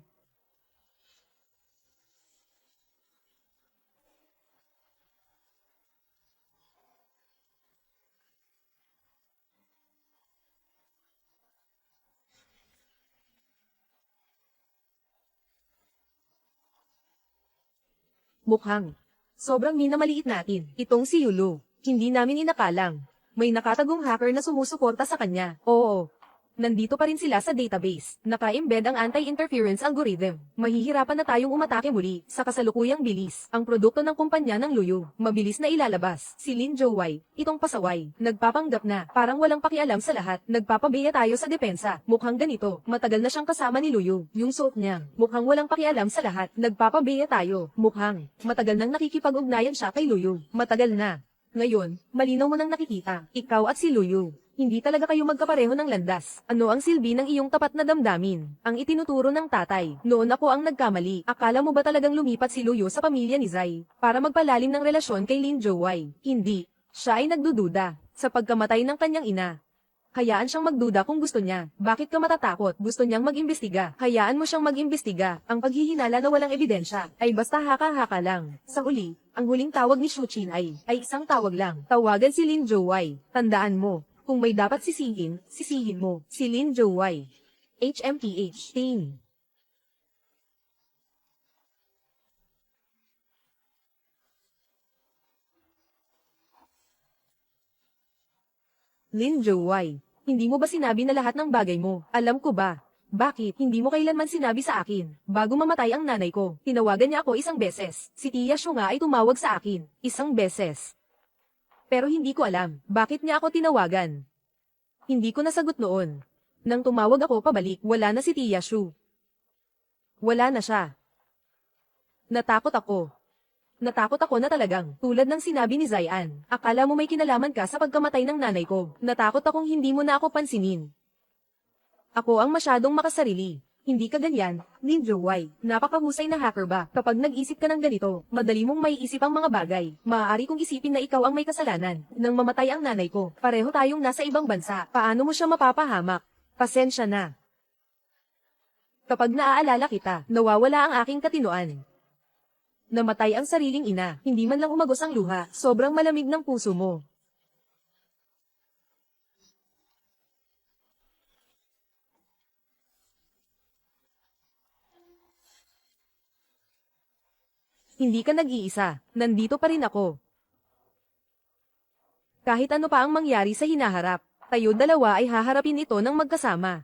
Mukhang sobrang minamaliit natin. Itong si Yulu, hindi namin inakalang may nakatagong hacker na sumusuporta sa kanya. Oo. Nandito pa rin sila sa database. Naka-embed ang anti-interference algorithm. Mahihirapan na tayong umatake muli sa kasalukuyang bilis. Ang produkto ng kumpanya ng Luyo, mabilis na ilalabas. Si Lin Zhouwei, itong pasaway, nagpapanggap na parang walang pakialam sa lahat. Nagpapabeya tayo sa depensa. Mukhang ganito, matagal na siyang kasama ni Luyo. Yung suot niya, mukhang walang pakialam sa lahat. Nagpapabeya tayo. Mukhang matagal nang nakikipag-ugnayan siya kay Luyo. Matagal na. Ngayon, malinaw mo nang nakikita, ikaw at si Luyo. Hindi talaga kayo magkapareho ng landas. Ano ang silbi ng iyong tapat na damdamin? Ang itinuturo ng tatay. Noon ako ang nagkamali. Akala mo ba talagang lumipat si Luyo sa pamilya ni Zai para magpalalim ng relasyon kay Lin Zhouwei? Hindi. Siya ay nagdududa sa pagkamatay ng kanyang ina. Hayaan siyang magduda kung gusto niya. Bakit ka matatakot? Gusto niyang mag-imbestiga. Hayaan mo siyang mag-imbestiga. Ang paghihinala na walang ebidensya ay basta haka-haka lang. Sa huli, ang huling tawag ni Shu Qin ay isang tawag lang. Tawagan si Lin Zhouwei. Tandaan mo. Kung may dapat sisihin, sisihin mo. Si Lin Zhouwei. HMTH. Team. Lin Zhouwei. Hindi mo ba sinabi na lahat ng bagay mo? Alam ko ba? Bakit hindi mo kailanman sinabi sa akin? Bago mamatay ang nanay ko, tinawagan niya ako isang beses. Si Tia Shu nga ay tumawag sa akin. Isang beses. Pero hindi ko alam, bakit niya ako tinawagan. Hindi ko nasagot noon. Nang tumawag ako pabalik, wala na si Tia Shu. Wala na siya. Natakot ako. Natakot ako na talagang, tulad ng sinabi ni Zaian, akala mo may kinalaman ka sa pagkamatay ng nanay ko. Natakot akong hindi mo na ako pansinin. Ako ang masyadong makasarili. Hindi ka ganyan, Lin Zhouwei. Napakahusay na hacker ba? Kapag nag-isip ka ng ganito, madali mong maiisip ang mga bagay. Maaari kong isipin na ikaw ang may kasalanan. Nang mamatay ang nanay ko, pareho tayong nasa ibang bansa. Paano mo siya mapapahamak? Pasensya na. Kapag naaalala kita, nawawala ang aking katinoan. Namatay ang sariling ina, hindi man lang umagos ang luha, sobrang malamig ng puso mo. Hindi ka nag-iisa, nandito pa rin ako. Kahit ano pa ang mangyari sa hinaharap, tayo dalawa ay haharapin ito ng magkasama.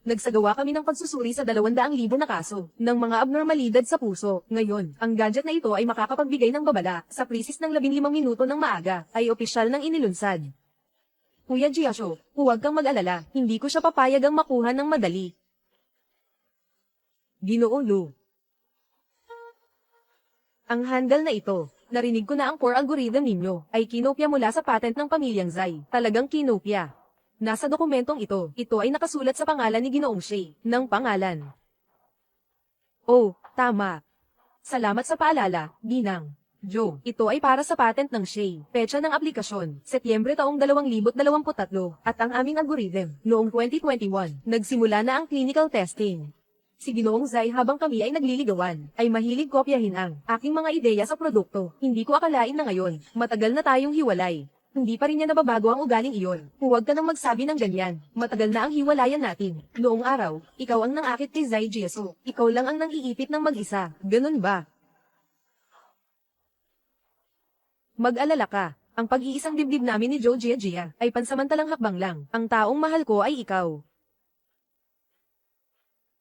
Nagsagawa kami ng pagsusuri sa 200,000 na kaso ng mga abnormalidad sa puso. Ngayon, ang gadget na ito ay makakapagbigay ng babala sa krisis ng 15 minuto ng maaga, ay opisyal ng inilunsad. Kuya Giasho, huwag kang mag-alala, hindi ko siya papayagang makuha ng madali. Ginoong Lu. Ang handle na ito, narinig ko na ang core algorithm ninyo, ay kinopya mula sa patent ng pamilyang Zai. Talagang kinopya. Nasa dokumentong ito ay nakasulat sa pangalan ni Ginoong Shay, ng pangalan. Oh, tama. Salamat sa paalala, Ginang. Joe, ito ay para sa patent ng Shay. Petsa ng aplikasyon, Setyembre taong 2023, at ang aming algorithm, noong 2021, nagsimula na ang clinical testing. Si Ginoong Zai habang kami ay nagliligawan, ay mahilig kopyahin ang aking mga ideya sa produkto. Hindi ko akalain na ngayon, matagal na tayong hiwalay. Hindi pa rin niya nababago ang ugaling iyon. Huwag ka nang magsabi ng ganyan. Matagal na ang hiwalayan natin. Noong araw, ikaw ang nangakit kay Zai Jieso. Ikaw lang ang nang-iipit ng mag-isa. Ganun ba? Mag-alala ka. Ang pag-iisang dibdib namin ni Joe Gia ay pansamantalang hakbang lang. Ang taong mahal ko ay ikaw.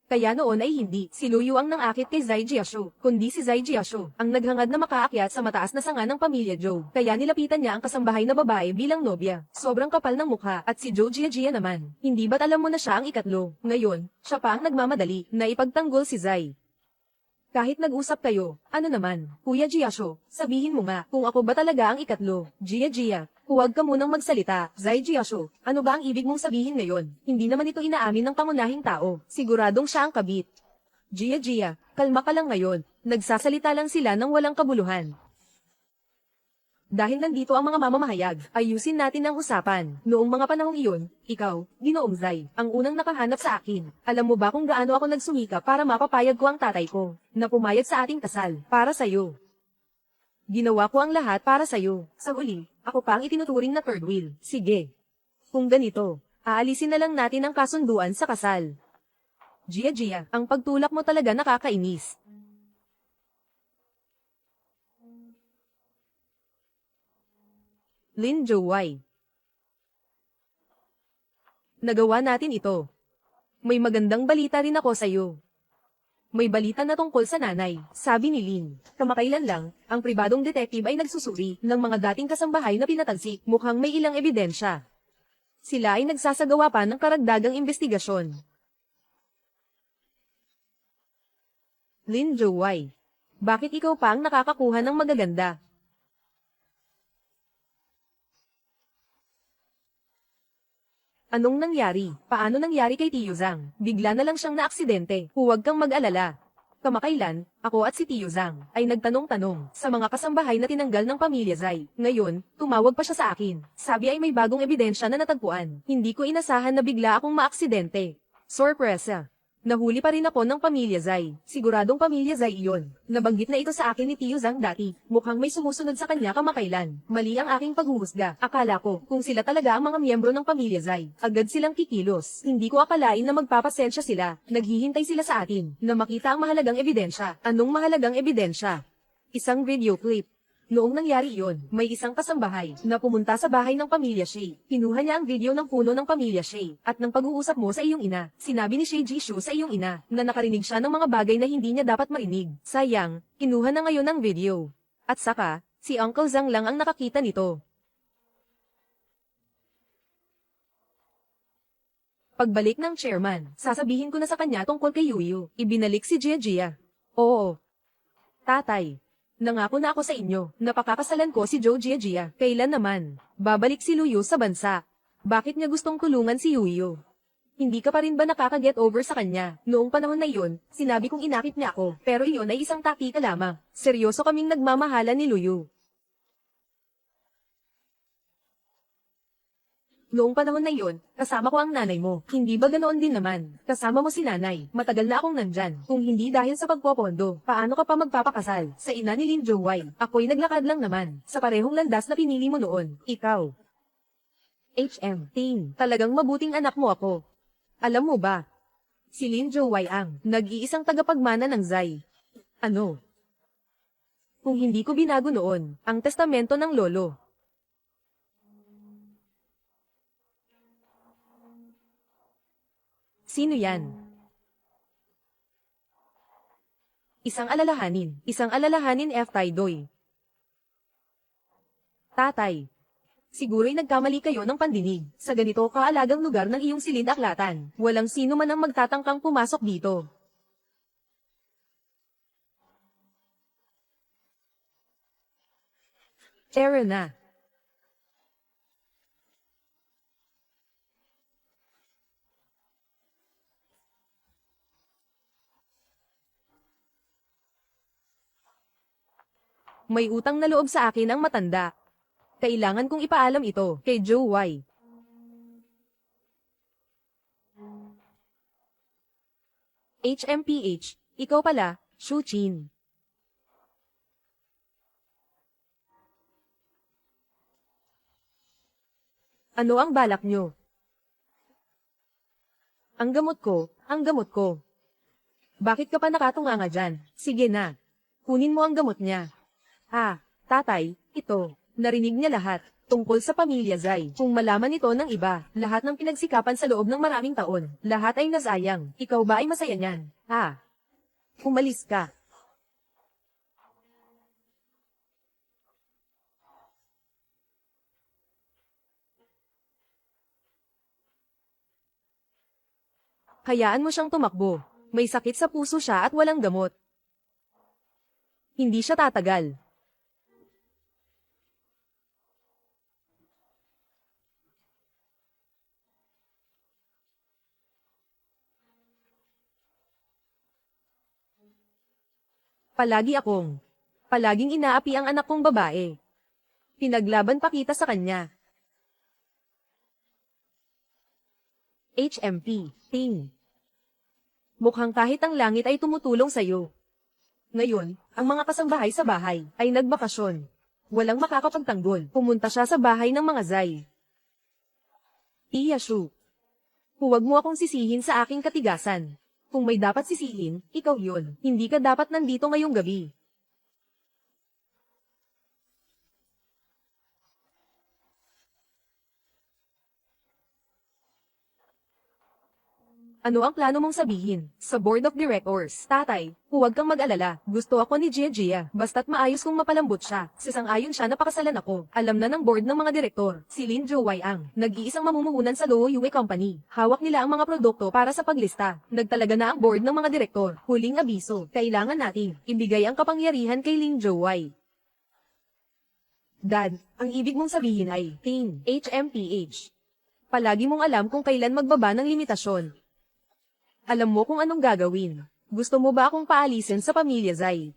Kaya noon ay hindi si Luyu ang nangakit kay Zai Jiashu, kundi si Zai Jiashu ang naghangad na makaakyat sa mataas na sanga ng pamilya Joe. Kaya nilapitan niya ang kasambahay na babae bilang nobya. Sobrang kapal ng mukha at si Joe Gia naman. Hindi ba't alam mo na siya ang ikatlo? Ngayon, siya pa ang nagmamadali na ipagtanggol si Zai. Kahit nag-usap kayo, ano naman, Kuya Giasho, sabihin mo nga kung ako ba talaga ang ikatlo. Gia, huwag ka munang magsalita. Zai Giasho, ano ba ang ibig mong sabihin ngayon? Hindi naman ito inaamin ng pangunahing tao. Siguradong siya ang kabit. Gia, kalma ka lang ngayon. Nagsasalita lang sila ng walang kabuluhan. Dahil nandito ang mga mamamahayag, ayusin natin ang usapan. Noong mga panahong iyon, ikaw, Ginoong Zai, ang unang nakahanap sa akin. Alam mo ba kung gaano ako nagsumika para mapapayag ko ang tatay ko, na pumayag sa ating kasal, para sa'yo. Ginawa ko ang lahat para sa'yo. Sa uli, ako pa ang itinuturing na third wheel. Sige. Kung ganito, aalisin na lang natin ang kasunduan sa kasal. Gia, ang pagtulak mo talaga nakakainis. Lin Jowai. Nagawa natin ito. May magandang balita rin ako sa'yo. May balita na tungkol sa nanay, sabi ni Lin. Kamakailan lang, ang pribadong detective ay nagsusuri ng mga dating kasambahay na pinatansik. Mukhang may ilang ebidensya. Sila ay nagsasagawa pa ng karagdagang investigasyon. Lin Jowai. Bakit ikaw pa ang nakakakuha ng magaganda? Anong nangyari? Paano nangyari kay Tio Zhang? Bigla na lang siyang naaksidente. Huwag kang mag-alala. Kamakailan, ako at si Tio Zhang ay nagtanong-tanong sa mga kasambahay na tinanggal ng pamilya Zai. Ngayon, tumawag pa siya sa akin. Sabi ay may bagong ebidensya na natagpuan. Hindi ko inasahan na bigla akong maaksidente. Sorpresa. Nahuli pa rin ako ng pamilya Zai. Siguradong pamilya Zai iyon. Nabanggit na ito sa akin ni Tio Zhang dati. Mukhang may sumusunod sa kanya kamakailan. Mali ang aking paghuhusga. Akala ko, kung sila talaga ang mga miyembro ng pamilya Zai, agad silang kikilos. Hindi ko akalain na magpapasensya sila. Naghihintay sila sa atin, na makita ang mahalagang ebidensya. Anong mahalagang ebidensya? Isang video clip. Noong nangyari iyon, may isang kasambahay na pumunta sa bahay ng pamilya Shay. Kinuha niya ang video ng puno ng pamilya Shay at ng pag-uusap mo sa iyong ina. Sinabi ni Shay Jishu sa iyong ina na nakarinig siya ng mga bagay na hindi niya dapat marinig. Sayang, kinuha na ngayon ang video. At saka, si Uncle Zhang lang ang nakakita nito. Pagbalik ng chairman, sasabihin ko na sa kanya tungkol kay Yuyu. Ibinalik si Gia. Oo. Tatay. Nangako na ako sa inyo, napakakasalan ko si Joe Gia. Kailan naman? Babalik si Luyu sa bansa. Bakit niya gustong kulungan si Yuyu? Hindi ka pa rin ba nakaka-get over sa kanya? Noong panahon na iyon, sinabi kong inakit niya ako, pero iyon ay isang taktika lamang. Seryoso kaming nagmamahalan ni Luyu. Noong panahon na iyon, kasama ko ang nanay mo. Hindi ba ganoon din naman? Kasama mo si nanay. Matagal na akong nandyan. Kung hindi dahil sa pagpopondo, paano ka pa magpapakasal? Sa ina ni Lin Jowai, ako'y naglakad lang naman. Sa parehong landas na pinili mo noon. Ikaw. Ting, talagang mabuting anak mo ako. Alam mo ba? Si Lin Jowai ang nag-iisang tagapagmana ng Zai. Ano? Kung hindi ko binago noon, ang testamento ng lolo. Sino yan? Isang alalahanin. Isang alalahanin F-Taidoy. Tatay. Siguro'y nagkamali kayo ng pandinig. Sa ganito kaalagang lugar ng iyong silid-aklatan, walang sino man ang magtatangkang pumasok dito. Error na. May utang na loob sa akin ang matanda. Kailangan kong ipaalam ito kay Joe Y. HMPH, ikaw pala, Shu Chin. Ano ang balak nyo? Ang gamot ko, ang gamot ko. Bakit ka pa nakatunganga dyan? Sige na. Kunin mo ang gamot niya. Tatay, ito. Narinig niya lahat. Tungkol sa pamilya Zai. Kung malaman ito ng iba, lahat ng pinagsikapan sa loob ng maraming taon, lahat ay nasayang. Ikaw ba ay masaya niyan? Umalis ka. Hayaan mo siyang tumakbo. May sakit sa puso siya at walang gamot. Hindi siya tatagal. Palaging inaapi ang anak kong babae. Pinaglaban pa kita sa kanya. HMP, Ting. Mukhang kahit ang langit ay tumutulong sa'yo. Ngayon, ang mga kasambahay sa bahay ay nagbakasyon. Walang makakapagtanggol. Pumunta siya sa bahay ng mga Zai. Iyashu. Huwag mo akong sisihin sa aking katigasan. Kung may dapat sisihin, ikaw yun. Hindi ka dapat nandito ngayong gabi. Ano ang plano mong sabihin? Sa board of directors, tatay, huwag kang mag-alala. Gusto ako ni Gia. Basta't maayos kung mapalambot siya. Sasang-ayon siya na pakasalan ako. Alam na ng board ng mga direktor, si Lin Joy ang nag-iisang mamumuhunan sa Luo Yue Company. Hawak nila ang mga produkto para sa paglista. Nagtalaga na ang board ng mga direktor. Huling abiso, kailangan nating ibigay ang kapangyarihan kay Lin Joy. Dad, ang ibig mong sabihin ay Ting, HMPH. Palagi mong alam kung kailan magbaba ng limitasyon. Alam mo kung anong gagawin. Gusto mo ba akong paalisin sa pamilya Zai?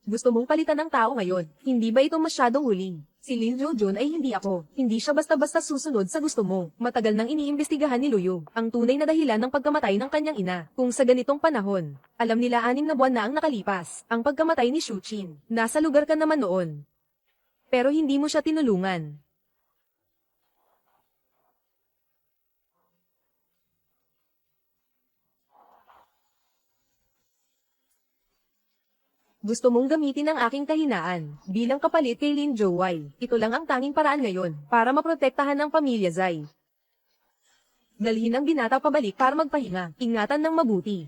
Gusto mong palitan ng tao ngayon. Hindi ba ito masyadong huling? Si Lin Jojun ay hindi ako. Hindi siya basta-basta susunod sa gusto mo. Matagal nang iniimbestigahan ni Luyu ang tunay na dahilan ng pagkamatay ng kanyang ina. Kung sa ganitong panahon, alam nila 6 na buwan na ang nakalipas. Ang pagkamatay ni Shu Qin. Nasa lugar ka naman noon. Pero hindi mo siya tinulungan. Gusto mong gamitin ang aking kahinaan bilang kapalit kay Lin Joy. Ito lang ang tanging paraan ngayon para maprotektahan ang pamilya Zai. Dalhin ang binata pabalik para magpahinga. Ingatan ng mabuti.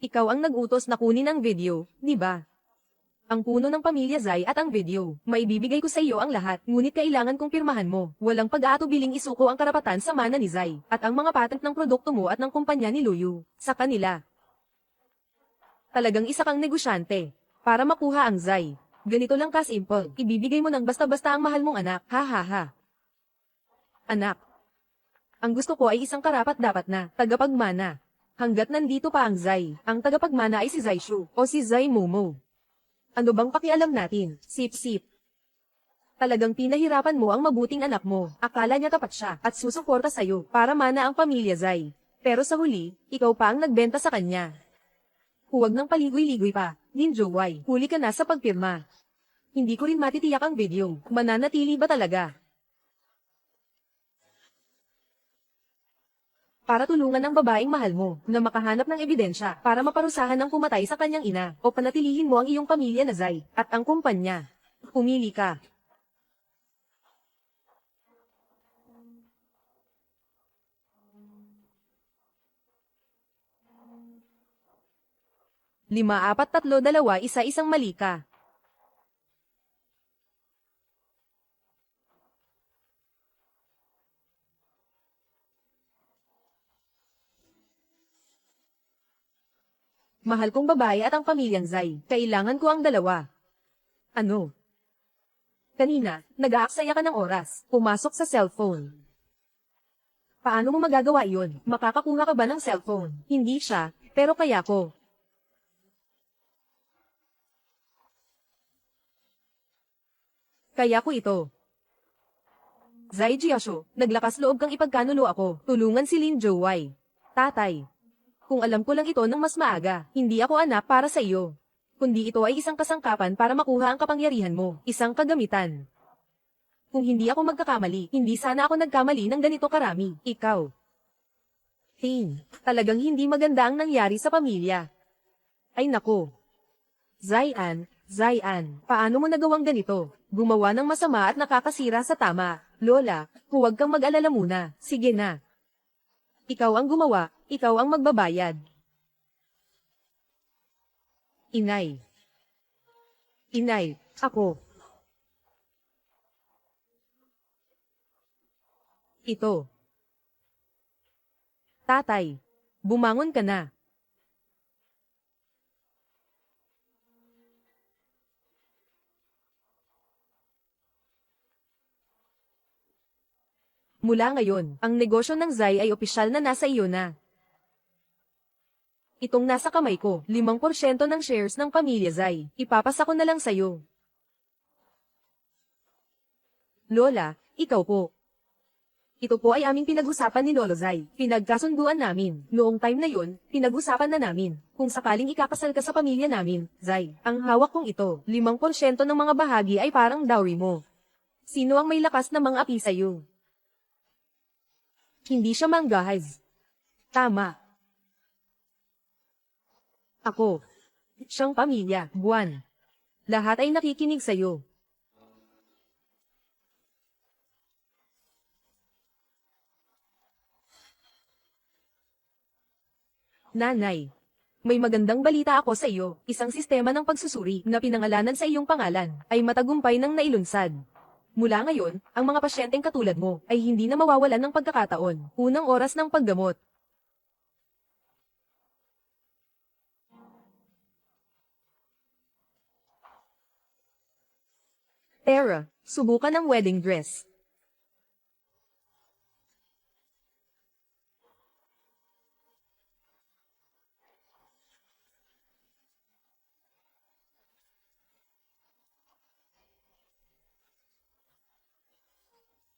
Ikaw ang nag-utos na kunin ang video, di ba? Ang puno ng pamilya Zai at ang video. Maibibigay ko sa iyo ang lahat, ngunit kailangan kong pirmahan mo. Walang pag-aatubiling isuko ang karapatan sa mana ni Zai, at ang mga patent ng produkto mo at ng kumpanya ni Luyu, sa kanila. Talagang isa kang negosyante. Para makuha ang Zai. Ganito lang ka-simple. Ibibigay mo ng basta-basta ang mahal mong anak, ha ha ha. Anak. Ang gusto ko ay isang karapat-dapat na, tagapagmana. Hanggat nandito pa ang Zai, ang tagapagmana ay si Zai Shu, o si Zai Momo. Ano bang pakialam natin? Sip-sip. Talagang pinahirapan mo ang mabuting anak mo. Akala niya tapat siya at susuporta sa'yo para mana ang pamilya Zai. Pero sa huli, ikaw pa ang nagbenta sa kanya. Huwag nang paligoy-ligoy pa. Lin Joy, huli ka na sa pagpirma. Hindi ko rin matitiyak ang video. Mananatili ba talaga? para tulungan ang babaeng mahal mo na makahanap ng ebidensya para maparusahan ang pumatay sa kanyang ina o panatilihin mo ang iyong pamilya na Zai at ang kumpanya. Pumili ka. Lima, apat, tatlo, dalawa, isa, isang mali ka. Mahal kong babae at ang pamilyang Zai. Kailangan ko ang dalawa. Ano? Kanina, nag-aaksaya ka ng oras. Pumasok sa cellphone. Paano mo magagawa iyon? Makakakuha ka ba ng cellphone? Hindi siya, pero kaya ko. Kaya ko ito. Zai Jiasho, naglakas loob kang ipagkanulo ako. Tulungan si Lin Zhouwei. Tatay. Kung alam ko lang ito ng mas maaga, hindi ako anak para sa iyo. Kundi ito ay isang kasangkapan para makuha ang kapangyarihan mo. Isang kagamitan. Kung hindi ako magkakamali, hindi sana ako nagkamali ng ganito karami. Ikaw. Teen, talagang hindi maganda ang nangyari sa pamilya. Ay nako. Zai-an, paano mo nagawang ganito? Gumawa ng masama at nakakasira sa tama. Lola, huwag kang mag-alala muna. Sige na. Ikaw ang gumawa, ikaw ang magbabayad. Inay. Inay, ako. Ito. Tatay, bumangon ka na. Mula ngayon, ang negosyo ng Zai ay opisyal na nasa iyo na. Itong nasa kamay ko, 5% ng shares ng pamilya Zai. Ipapasa ko na lang sa'yo. Lola, ikaw po. Ito po ay aming pinag-usapan ni Lolo Zai. Pinagkasunduan namin. Noong time na yun, pinag-usapan na namin. Kung sakaling ikakasal ka sa pamilya namin, Zai, ang hawak kong ito, 5% ng mga bahagi ay parang dowry mo. Sino ang may lakas na mga api sa'yo? Hindi siya manggahas. Tama. Ako. Siyang pamilya, buwan. Lahat ay nakikinig sa'yo. Nanay. May magandang balita ako sa iyo. Isang sistema ng pagsusuri na pinangalanan sa iyong pangalan ay matagumpay ng nailunsad. Mula ngayon, ang mga pasyenteng katulad mo ay hindi na mawawalan ng pagkakataon. Unang oras ng paggamot. Tara, subukan ang wedding dress.